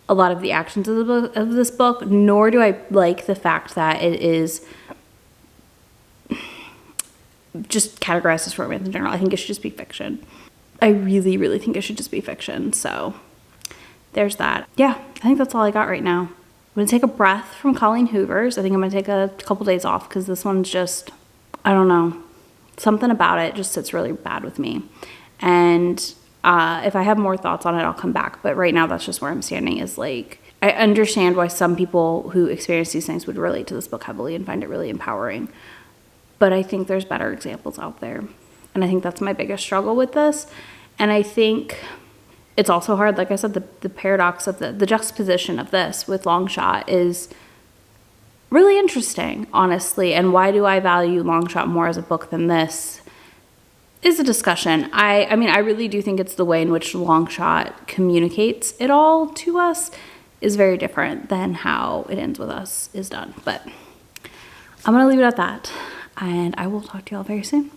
[SPEAKER 1] a lot of the actions of this book, nor do I like the fact that it is just categorized as romance in general. I think it should just be fiction. I really, really think it should just be fiction. So there's that. Yeah, I think that's all I got right now. I'm going to take a breath from Colleen Hoover's. I think I'm going to take a couple days off because this one's just, I don't know, something about it just sits really bad with me. And if I have more thoughts on it, I'll come back. But right now, that's just where I'm standing, is like, I understand why some people who experience these things would relate to this book heavily and find it really empowering. But I think there's better examples out there. And I think that's my biggest struggle with this. And I think it's also hard, like I said, the paradox of the juxtaposition of this with Long Shot is really interesting, honestly. And why do I value Long Shot more as a book than this is a discussion. I mean, I really do think it's the way in which Long Shot communicates it all to us is very different than how It Ends With Us is done. But I'm going to leave it at that. And I will talk to y'all very soon.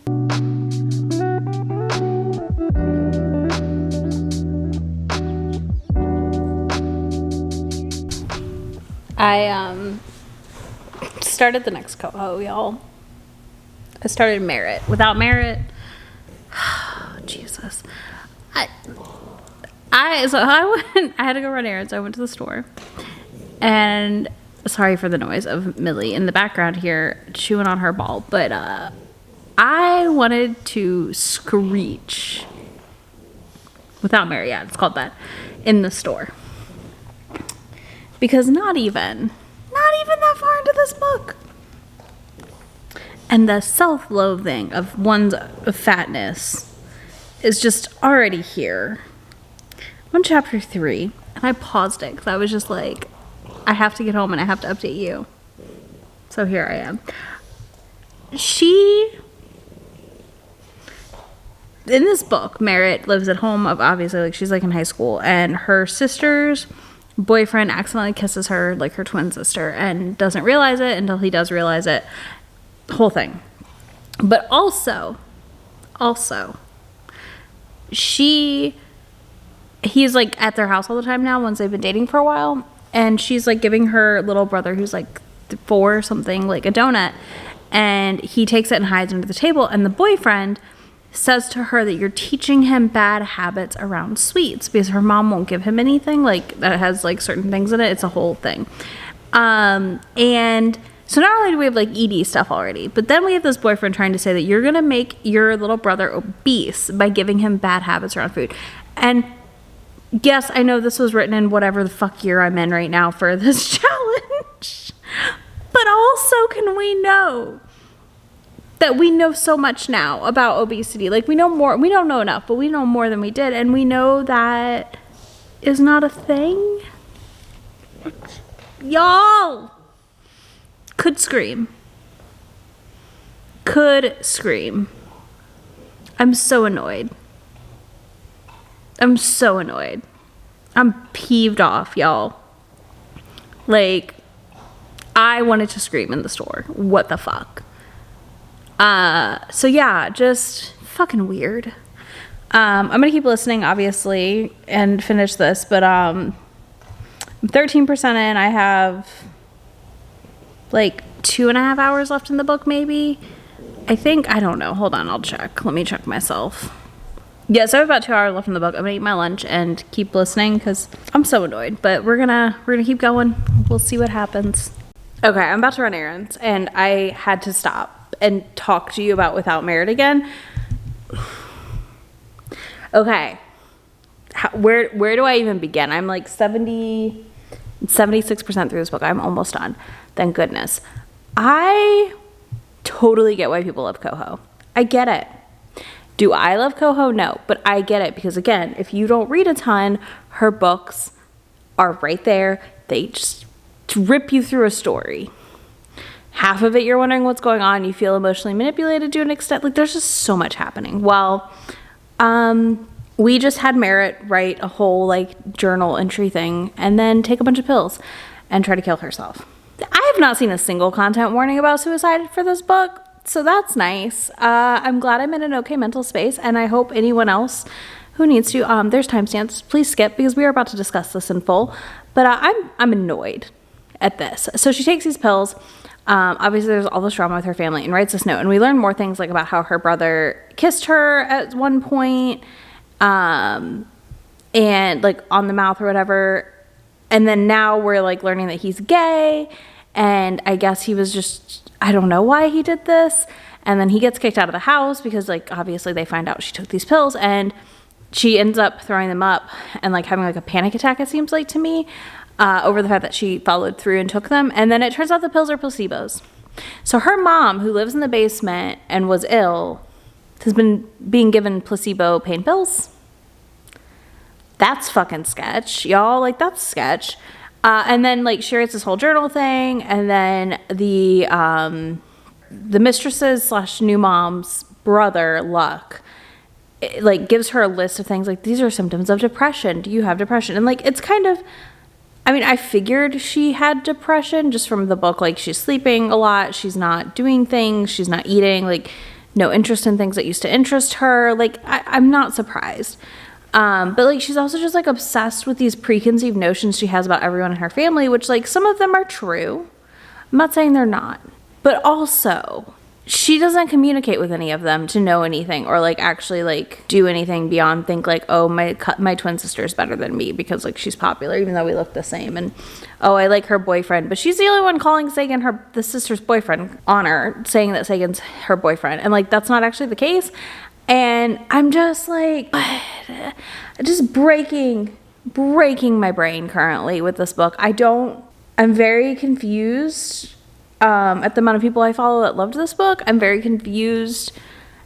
[SPEAKER 1] I started the next coho, y'all. I started Merit. Without Merit, Jesus. I had to go run errands. I went to the store, and sorry for the noise of Millie in the background here chewing on her ball, but I wanted to screech. Without Merit, yeah, it's called that, in the store. Because not even that far into this book. And the self-loathing of one's fatness is just already here. I'm on chapter 3, and I paused it because I was just like, I have to get home and I have to update you. So here I am. She in this book, Merritt lives at home of obviously like she's like in high school, and her sister's boyfriend accidentally kisses her, like her twin sister, and doesn't realize it until he does realize it. Whole thing. But also he's like at their house all the time now once they've been dating for a while, and she's like giving her little brother who's like 4 or something like a donut, and he takes it and hides under the table, and the boyfriend says to her that you're teaching him bad habits around sweets because her mom won't give him anything like that has like certain things in it. It's a whole thing. And so not only do we have like ED stuff already, but then we have this boyfriend trying to say that you're going to make your little brother obese by giving him bad habits around food. And yes, I know this was written in whatever the fuck year I'm in right now for this challenge, but also can we know that we know so much now about obesity? Like we know more, we don't know enough, but we know more than we did, and we know that is not a thing. Y'all could scream. I'm so annoyed. I'm peeved off, y'all. Like, I wanted to scream in the store. What the fuck? So yeah, just fucking weird. I'm gonna keep listening, obviously, and finish this, but I'm 13% in. I have like 2.5 hours left in the book, maybe. I think, I don't know. Hold on, I'll check. Let me check myself. Yeah, so I have about 2 hours left in the book. I'm gonna eat my lunch and keep listening because I'm so annoyed. But we're gonna keep going. We'll see what happens. Okay, I'm about to run errands, and I had to stop and talk to you about Without Merit again. Okay, where do I even begin? I'm like 76% through this book. I'm almost done. Thank goodness. I totally get why people love Coho. I get it. Do I love Coho? No, but I get it because, again, if you don't read a ton, her books are right there. They just rip you through a story. Half of it you're wondering what's going on. You feel emotionally manipulated to an extent. Like, there's just so much happening. Well, we just had Merritt write a whole like journal entry thing and then take a bunch of pills and try to kill herself. I have not seen a single content warning about suicide for this book, so that's nice. I'm glad I'm in an okay mental space, and I hope anyone else who needs to, there's timestamps, please skip because we are about to discuss this in full, but I'm annoyed at this. So she takes these pills. Obviously there's all this drama with her family, and writes this note, and we learn more things like about how her brother kissed her at one point, and like on the mouth or whatever, and then now we're like learning that he's gay, and I guess he was just, I don't know why he did this, and then he gets kicked out of the house because like obviously they find out she took these pills, and she ends up throwing them up and like having like a panic attack, it seems like to me, over the fact that she followed through and took them. And then it turns out the pills are placebos. So her mom, who lives in the basement and was ill, has been being given placebo pain pills. That's fucking sketch, y'all. Like, that's sketch. And then like she writes this whole journal thing, and then the mistresses / new mom's brother, Luck, like gives her a list of things like, these are symptoms of depression. Do you have depression? And like, it's kind of, I mean, I figured she had depression just from the book. Like, she's sleeping a lot. She's not doing things. She's not eating. Like, no interest in things that used to interest her. Like, I'm not surprised. But, like, she's also just, like, obsessed with these preconceived notions she has about everyone in her family, which, like, some of them are true. I'm not saying they're not. But also, she doesn't communicate with any of them to know anything or like actually like do anything beyond think like, oh, my twin sister is better than me because like she's popular even though we look the same, and oh, I like her boyfriend, but she's the only one calling Sagan the sister's boyfriend on her, saying that Sagan's her boyfriend, and like that's not actually the case. And I'm just like, just breaking my brain currently with this book. I'm very confused at the amount of people I follow that loved this book. I'm very confused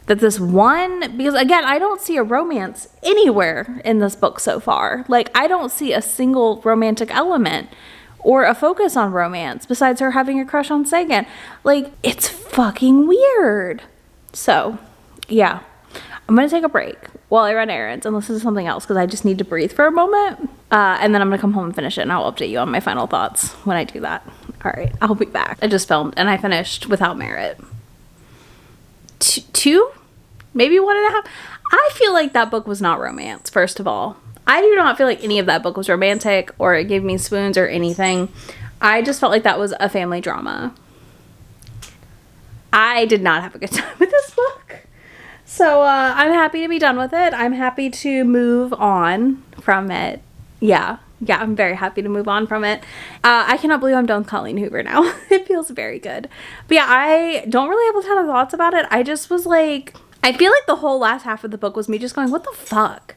[SPEAKER 1] that this won, because again, I don't see a romance anywhere in this book so far. Like, I don't see a single romantic element or a focus on romance besides her having a crush on Sagan. Like, it's fucking weird. So, yeah. I'm gonna take a break while I run errands and listen to something else because I just need to breathe for a moment. And then I'm gonna come home and finish it, and I'll update you on my final thoughts when I do that. All right, I'll be back. I just filmed and I finished Without Merit. Two? Maybe 1.5. I feel like that book was not romance, first of all. I do not feel like any of that book was romantic or it gave me swoons or anything. I just felt like that was a family drama. I did not have a good time with this book. So I'm happy to be done with it. I'm happy to move on from it. Yeah, I'm very happy to move on from it. I cannot believe I'm done with Colleen Hoover now. It feels very good. But yeah, I don't really have a ton of thoughts about it. I just was like, I feel like the whole last half of the book was me just going, what the fuck?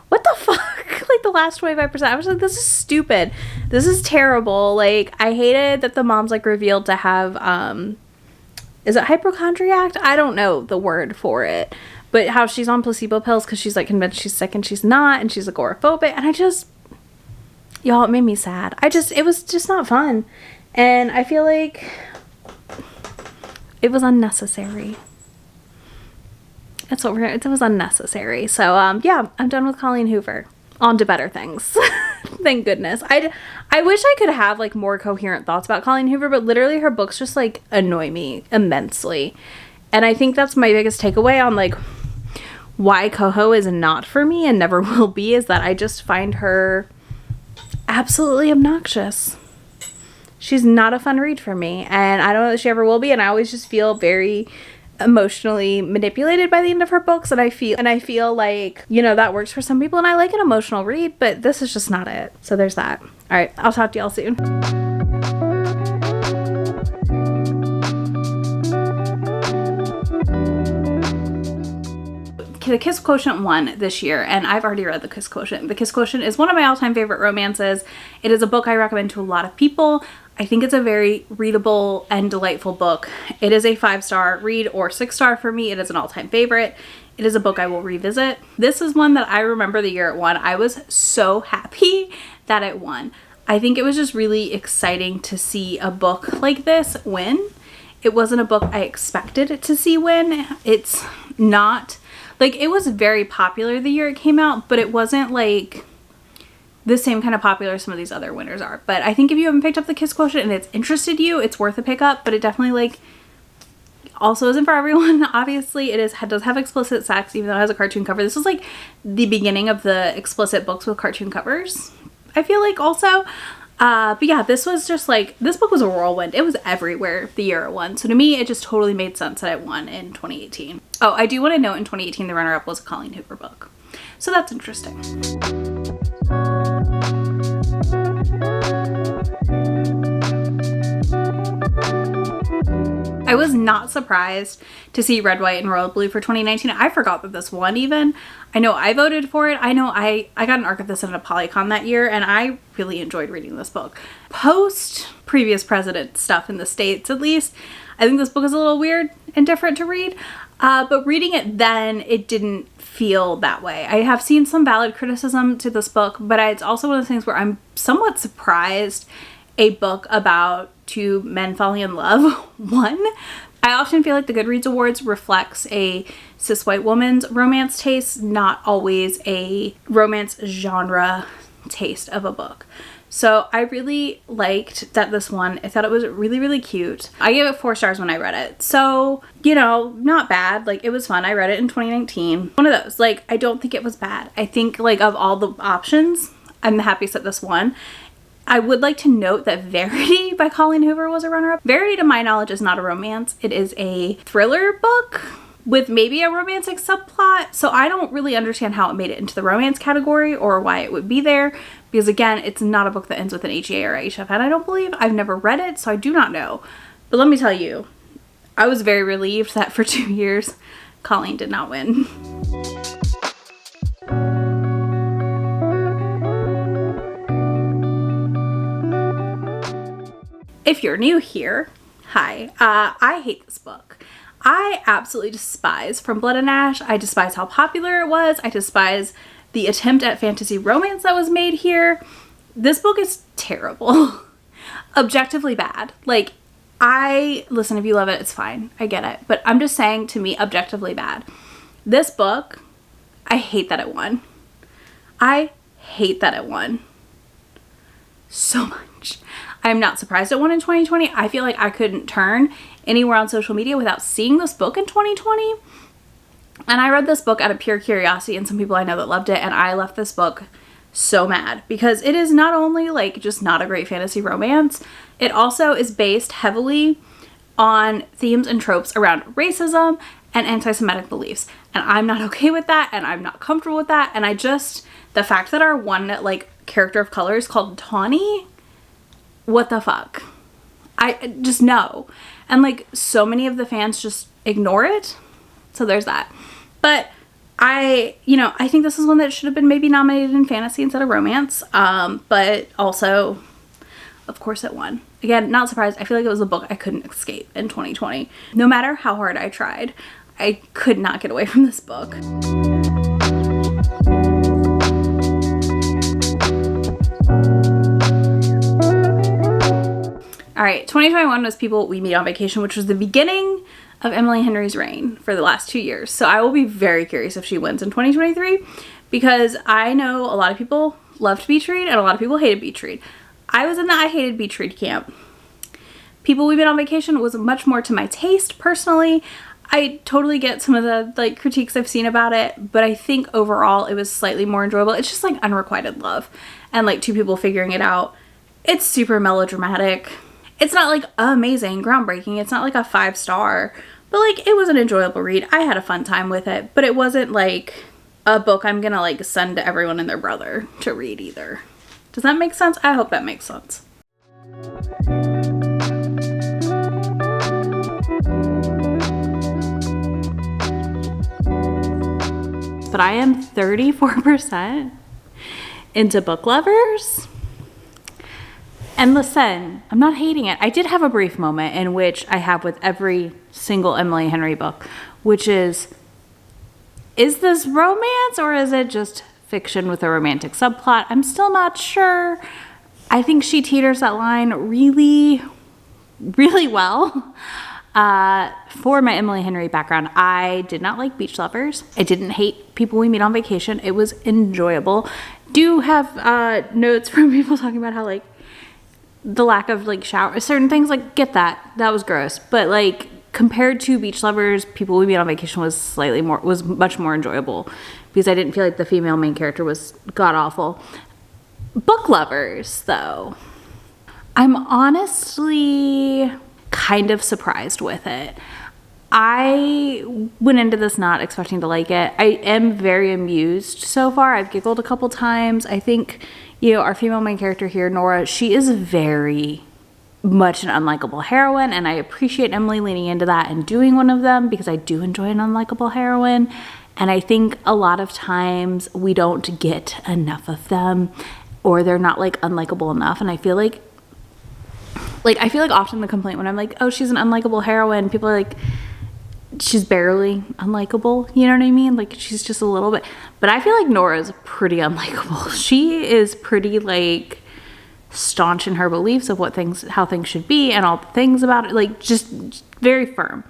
[SPEAKER 1] What the fuck? Like the last 25%. I was like, this is stupid. This is terrible. Like, I hated that the mom's like revealed to have, is it hypochondriac? I don't know the word for it. But how she's on placebo pills because she's like convinced she's sick and she's not. And she's agoraphobic. And I just, y'all, it made me sad. It was just not fun. And I feel like it was unnecessary. That's what it was unnecessary. So, yeah, I'm done with Colleen Hoover. On to better things. Thank goodness. I wish I could have like more coherent thoughts about Colleen Hoover, but literally her books just like annoy me immensely. And I think that's my biggest takeaway on like why Coho is not for me and never will be, is that I just find her absolutely obnoxious. She's not a fun read for me, and I don't know that she ever will be, and I always just feel very emotionally manipulated by the end of her books, and I feel like, you know, that works for some people, and I like an emotional read, but this is just not it. So there's that. All right, I'll talk to y'all soon. The Kiss Quotient won this year, and I've already read The Kiss Quotient. The Kiss Quotient is one of my all-time favorite romances. It is a book I recommend to a lot of people. I think it's a very readable and delightful book. It is a 5-star read or 6-star for me. It is an all-time favorite. It is a book I will revisit. This is one that I remember the year it won. I was so happy that it won. I think it was just really exciting to see a book like this win. It wasn't a book I expected to see win. It's not, like, it was very popular the year it came out, but it wasn't like the same kind of popular some of these other winners are. But I think if you haven't picked up The Kiss Quotient and it's interested you, it's worth a pickup. But it definitely like also isn't for everyone. Obviously it does have explicit sex, even though it has a cartoon cover. This was like the beginning of the explicit books with cartoon covers, I feel like, also. But yeah, this was just like, this book was a whirlwind. It was everywhere the year it won. So to me, it just totally made sense that it won in 2018. Oh, I do want to note in 2018 the runner-up was a Colleen Hoover book. So that's interesting. I was not surprised to see Red, White, and Royal Blue for 2019. I forgot that this won even. I know I voted for it. I know I got an arc of this at a Polycon that year, and I really enjoyed reading this book. Post previous president stuff in the States, at least, I think this book is a little weird and different to read. But reading it then, it didn't feel that way. I have seen some valid criticism to this book, but it's also one of the things where I'm somewhat surprised a book about two men falling in love won. I often feel like the Goodreads Awards reflects a cis white woman's romance taste, not always a romance genre taste of a book. So I really liked that this one. I thought it was really, really cute. I gave it 4 stars when I read it. So, you know, not bad. Like, it was fun. I read it in 2019. One of those. Like, I don't think it was bad. I think, like, of all the options, I'm the happiest that this won. I would like to note that Verity by Colleen Hoover was a runner-up. Verity, to my knowledge, is not a romance. It is a thriller book with maybe a romantic subplot. So I don't really understand how it made it into the romance category or why it would be there. Because again, it's not a book that ends with an HEA or HFN, I don't believe. I've never read it, so I do not know. But let me tell you, I was very relieved that for 2 years, Colleen did not win. If you're new here, hi. I hate this book. I absolutely despise From Blood and Ash. I despise how popular it was. I despise the attempt at fantasy romance that was made here. This book is terrible. Objectively bad. Like, listen, if you love it, it's fine. I get it. But I'm just saying, to me, objectively bad. This book, I hate that it won. I hate that it won so much. I'm not surprised it won in 2020. I feel like I couldn't turn anywhere on social media without seeing this book in 2020. And I read this book out of pure curiosity, and some people I know that loved it, and I left this book so mad because it is not only like just not a great fantasy romance, it also is based heavily on themes and tropes around racism and anti-Semitic beliefs. And I'm not okay with that, and I'm not comfortable with that. And the fact that our one like character of color is called Tawny, what the fuck? I just no. And like so many of the fans just ignore it. So there's that. But I think this is one that should have been maybe nominated in fantasy instead of romance. But also, of course it won. Again, not surprised. I feel like it was a book I couldn't escape in 2020. No matter how hard I tried, I could not get away from this book. All right, 2021 was People We Meet on Vacation, which was the beginning of Emily Henry's reign for the last 2 years. So I will be very curious if she wins in 2023, because I know a lot of people loved Beach Read and a lot of people hated Beach Read. I was in the I hated Beach Read camp. People We Met on Vacation was much more to my taste personally. I totally get some of the like critiques I've seen about it, but I think overall it was slightly more enjoyable. It's just like unrequited love and like two people figuring it out. It's super melodramatic. It's not like amazing, groundbreaking. It's not like a 5-star, but like it was an enjoyable read. I had a fun time with it, but it wasn't like a book I'm gonna like send to everyone and their brother to read either. Does that make sense? I hope that makes sense. But I am 34% into Book Lovers. And listen, I'm not hating it. I did have a brief moment in which I have with every single Emily Henry book, which is this romance or is it just fiction with a romantic subplot? I'm still not sure. I think she teeters that line really, really well. For my Emily Henry background, I did not like Beach Lovers. I didn't hate People We Meet on Vacation. It was enjoyable. Do have notes from people talking about how like the lack of like shower, certain things, like get that was gross, but like compared to Beach Lovers, People We Meet on Vacation was much more enjoyable because I didn't feel like the female main character was god awful. Book Lovers though, I'm honestly kind of surprised with it. I went into this not expecting to like it. I am very amused so far. I've giggled a couple times. I think, our female main character here, Nora, she is very much an unlikable heroine, and I appreciate Emily leaning into that and doing one of them because I do enjoy an unlikable heroine. And I think a lot of times we don't get enough of them, or they're not like unlikable enough. And I feel like often the complaint when I'm like, oh, she's an unlikable heroine, people are like, she's barely unlikable, you know what I mean? Like she's just a little bit, but I feel like Nora's pretty unlikable. She is pretty like staunch in her beliefs of how things should be and all the things about it, like just very firm.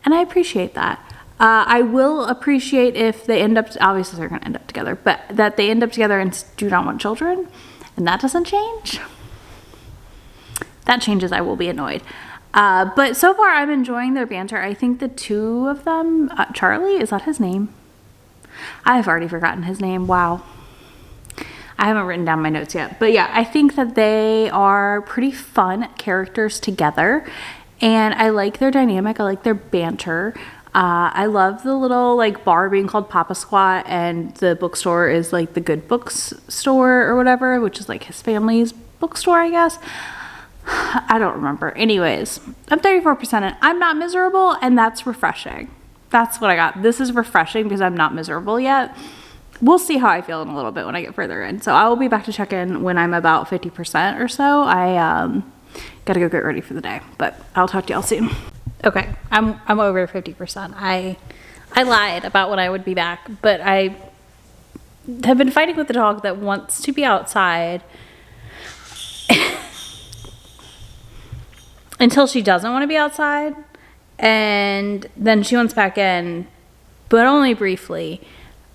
[SPEAKER 1] And I appreciate that. I will appreciate if they end up, obviously they're going to end up together, but that they end up together and do not want children, and that doesn't change. That changes, I will be annoyed. But so far I'm enjoying their banter. I think the two of them, Charlie, is that his name? I've already forgotten his name. Wow. I haven't written down my notes yet. But yeah, I think that they are pretty fun characters together. And I like their dynamic. I like their banter. I love the little like bar being called Papa Squat, and the bookstore is like the Good Books store or whatever, which is like his family's bookstore, I guess. I don't remember. Anyways, I'm 34% in. I'm not miserable, and that's refreshing. That's what I got. This is refreshing because I'm not miserable yet. We'll see how I feel in a little bit when I get further in. So I will be back to check in when I'm about 50% or so. I gotta go get ready for the day, but I'll talk to y'all soon. Okay, I'm over 50%. I lied about when I would be back, but I have been fighting with the dog that wants to be outside until she doesn't want to be outside, and then she wants back in, but only briefly.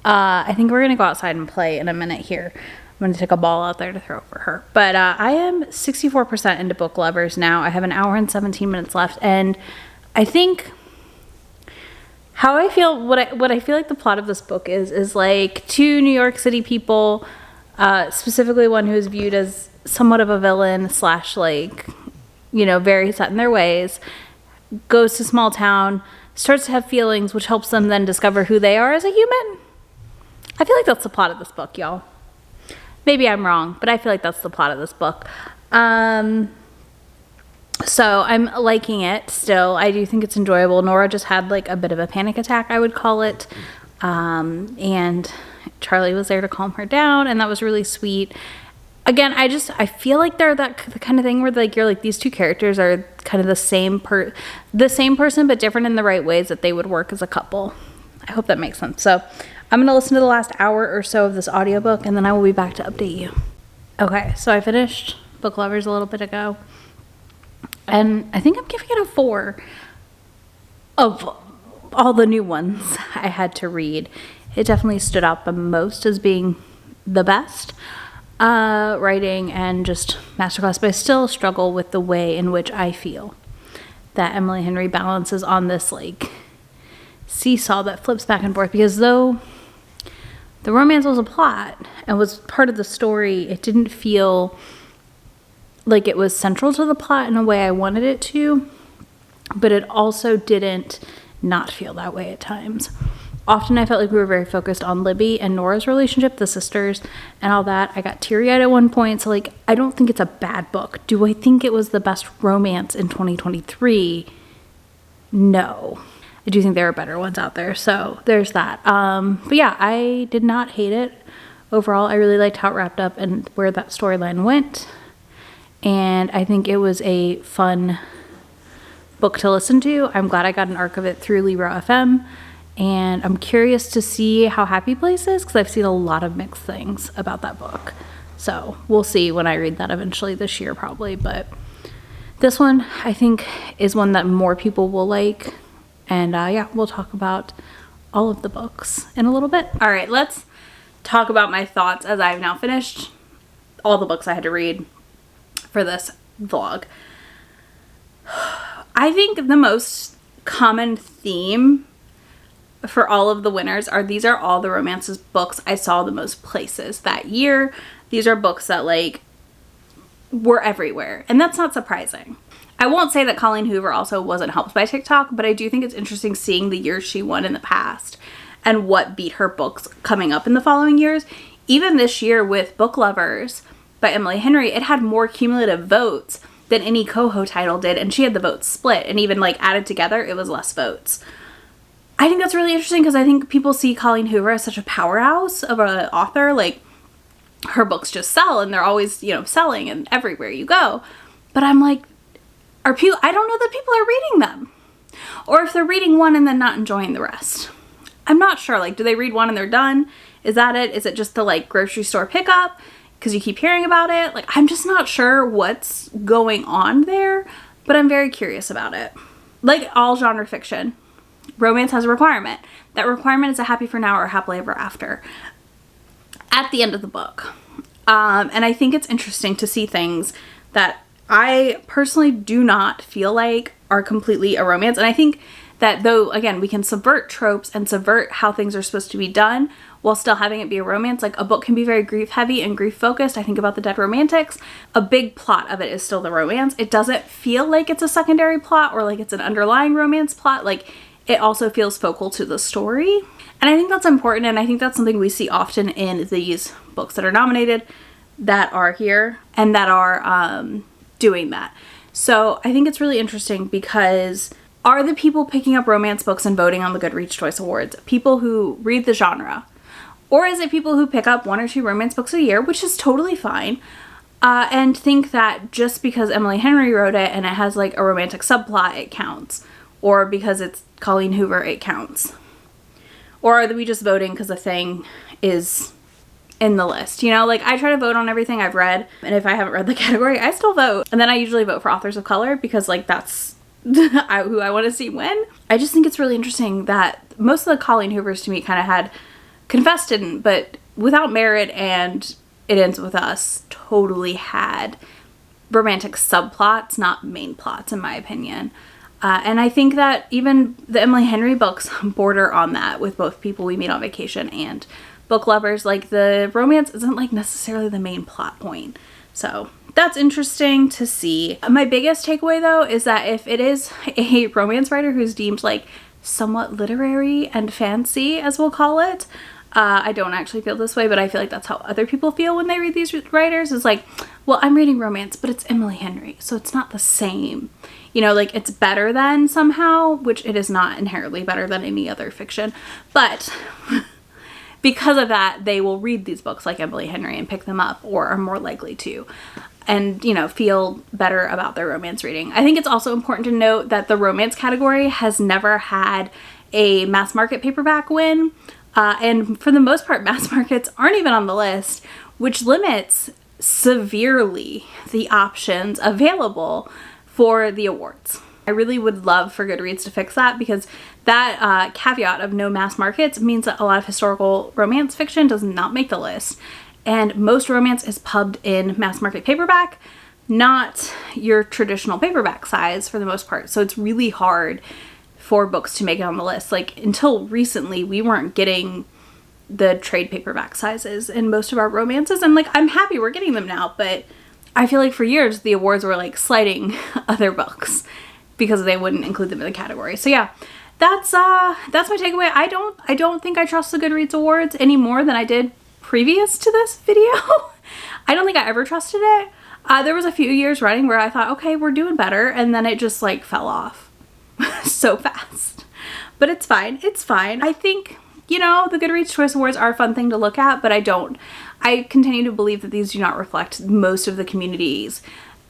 [SPEAKER 1] I think we're gonna go outside and play in a minute here. I'm gonna take a ball out there to throw for her. But I am 64% into Book Lovers now. I have an hour and 17 minutes left, and I think how I feel, what I feel like the plot of this book is like two New York City people, specifically one who is viewed as somewhat of a villain / like, you know, very set in their ways, goes to small town, starts to have feelings, which helps them then discover who they are as a human. I feel like that's the plot of this book, y'all. Maybe I'm wrong, but I feel like that's the plot of this book. So I'm liking it still. I do think it's enjoyable. Nora just had like a bit of a panic attack, I would call it. And Charlie was there to calm her down, and that was really sweet. Again, I feel like they're the kind of thing where like you're like, these two characters are kind of the same person, but different in the right ways that they would work as a couple. I hope that makes sense. So I'm going to listen to the last hour or so of this audiobook, and then I will be back to update you. Okay, so I finished Book Lovers a little bit ago, and I think I'm giving it a 4 of all the new ones I had to read. It definitely stood out the most as being the best writing and just masterclass, but I still struggle with the way in which I feel that Emily Henry balances on this like seesaw that flips back and forth, because though the romance was a plot and was part of the story, it didn't feel like it was central to the plot in a way I wanted it to, but it also didn't not feel that way at times. Often I felt like we were very focused on Libby and Nora's relationship, the sisters, and all that. I got teary-eyed at one point, so like, I don't think it's a bad book. Do I think it was the best romance in 2023? No. I do think there are better ones out there, so there's that. But yeah, I did not hate it. Overall, I really liked how it wrapped up and where that storyline went. And I think it was a fun book to listen to. I'm glad I got an arc of it through Libro FM. And I'm curious to see how Happy Place is, because I've seen a lot of mixed things about that book. So we'll see when I read that eventually this year probably. But this one, I think, is one that more people will like. And yeah, we'll talk about all of the books in a little bit. All right, let's talk about my thoughts as I've now finished all the books I had to read for this vlog. I think the most common theme for all of the winners are, these are all the romances books I saw the most places that year. These are books that like were everywhere, and that's not surprising. I won't say that Colleen Hoover also wasn't helped by TikTok, but I do think it's interesting seeing the years she won in the past and what beat her books coming up in the following years. Even this year with Book Lovers by Emily Henry, it had more cumulative votes than any Coho title did, and she had the votes split, and even like added together, it was less votes. I think that's really interesting, because I think people see Colleen Hoover as such a powerhouse of an author. Like, her books just sell, and they're always, you know, selling and everywhere you go. But I'm like, I don't know that people are reading them. Or if they're reading one and then not enjoying the rest. I'm not sure. Like, do they read one and they're done? Is that it? Is it just the like grocery store pickup because you keep hearing about it? Like, I'm just not sure what's going on there, but I'm very curious about it. Like all genre fiction, romance has a requirement. That requirement is a happy for now or happily ever after at the end of the book. And I think it's interesting to see things that I personally do not feel like are completely a romance. And I think that though, again, we can subvert tropes and subvert how things are supposed to be done while still having it be a romance. Like, a book can be very grief heavy and grief focused. I think about The Dead Romantics. A big plot of it is still the romance. It doesn't feel like it's a secondary plot or like it's an underlying romance plot. Like, it also feels focal to the story. And I think that's important, and I think that's something we see often in these books that are nominated, that are here, and that are doing that. So I think it's really interesting, because are the people picking up romance books and voting on the Goodreads Choice Awards people who read the genre? Or is it people who pick up 1 or 2 romance books a year, which is totally fine, and think that just because Emily Henry wrote it and it has like a romantic subplot, it counts? Or because it's Colleen Hoover, it counts? Or are we just voting because the thing is in the list? You know, like, I try to vote on everything I've read, and if I haven't read the category, I still vote. And then I usually vote for authors of color, because like that's who I want to see win. I just think it's really interesting that most of the Colleen Hoovers to me kind of had Confessed didn't, but Without Merit and It Ends With Us totally had romantic subplots, not main plots, in my opinion. And I think that even the Emily Henry books border on that with both People We Meet on Vacation and Book Lovers. Like, the romance isn't like necessarily the main plot point. So that's interesting to see. My biggest takeaway though is that if it is a romance writer who's deemed like somewhat literary and fancy, as we'll call it, I don't actually feel this way, but I feel like that's how other people feel when they read these writers. Is like, well, I'm reading romance, but it's Emily Henry, so it's not the same. You know, like, it's better than somehow, which it is not inherently better than any other fiction. But because of that, they will read these books like Emily Henry and pick them up, or are more likely to, and, you know, feel better about their romance reading. I think it's also important to note that the romance category has never had a mass market paperback win. And for the most part, mass markets aren't even on the list, which limits severely the options available for the awards. I really would love for Goodreads to fix that, because that caveat of no mass markets means that a lot of historical romance fiction does not make the list. And most romance is pubbed in mass market paperback, not your traditional paperback size for the most part. So it's really hard for books to make it on the list. Like, until recently, we weren't getting the trade paperback sizes in most of our romances. And like, I'm happy we're getting them now, but I feel like for years the awards were like slighting other books because they wouldn't include them in the category. So yeah, that's my takeaway. I don't think I trust the Goodreads Awards any more than I did previous to this video. I don't think I ever trusted it. There was a few years running where I thought, okay, we're doing better, and then it just like fell off so fast. But it's fine. It's fine. I think, you know, the Goodreads Choice Awards are a fun thing to look at, but I continue to believe that these do not reflect most of the communities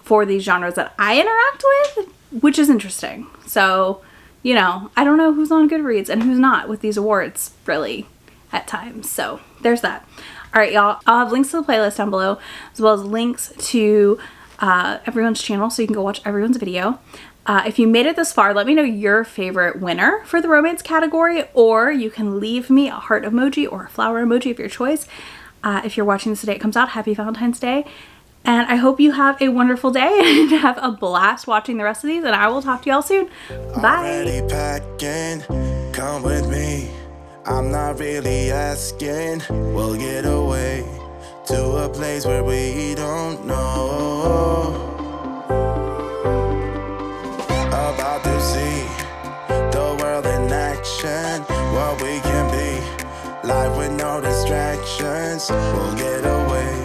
[SPEAKER 1] for these genres that I interact with, which is interesting. So, you know, I don't know who's on Goodreads and who's not with these awards, really, at times. So there's that. All right, y'all. I'll have links to the playlist down below, as well as links to everyone's channel, so you can go watch everyone's video. If you made it this far, let me know your favorite winner for the romance category, or you can leave me a heart emoji or a flower emoji of your choice. If you're watching this the day it comes out, happy Valentine's Day. And I hope you have a wonderful day and have a blast watching the rest of these, and I will talk to y'all soon. Bye.
[SPEAKER 2] Already packing, come with me. I'm not really asking. We'll get away to a place where we don't know. About to see the world in action, what we can be. Life with no distractions. We'll get away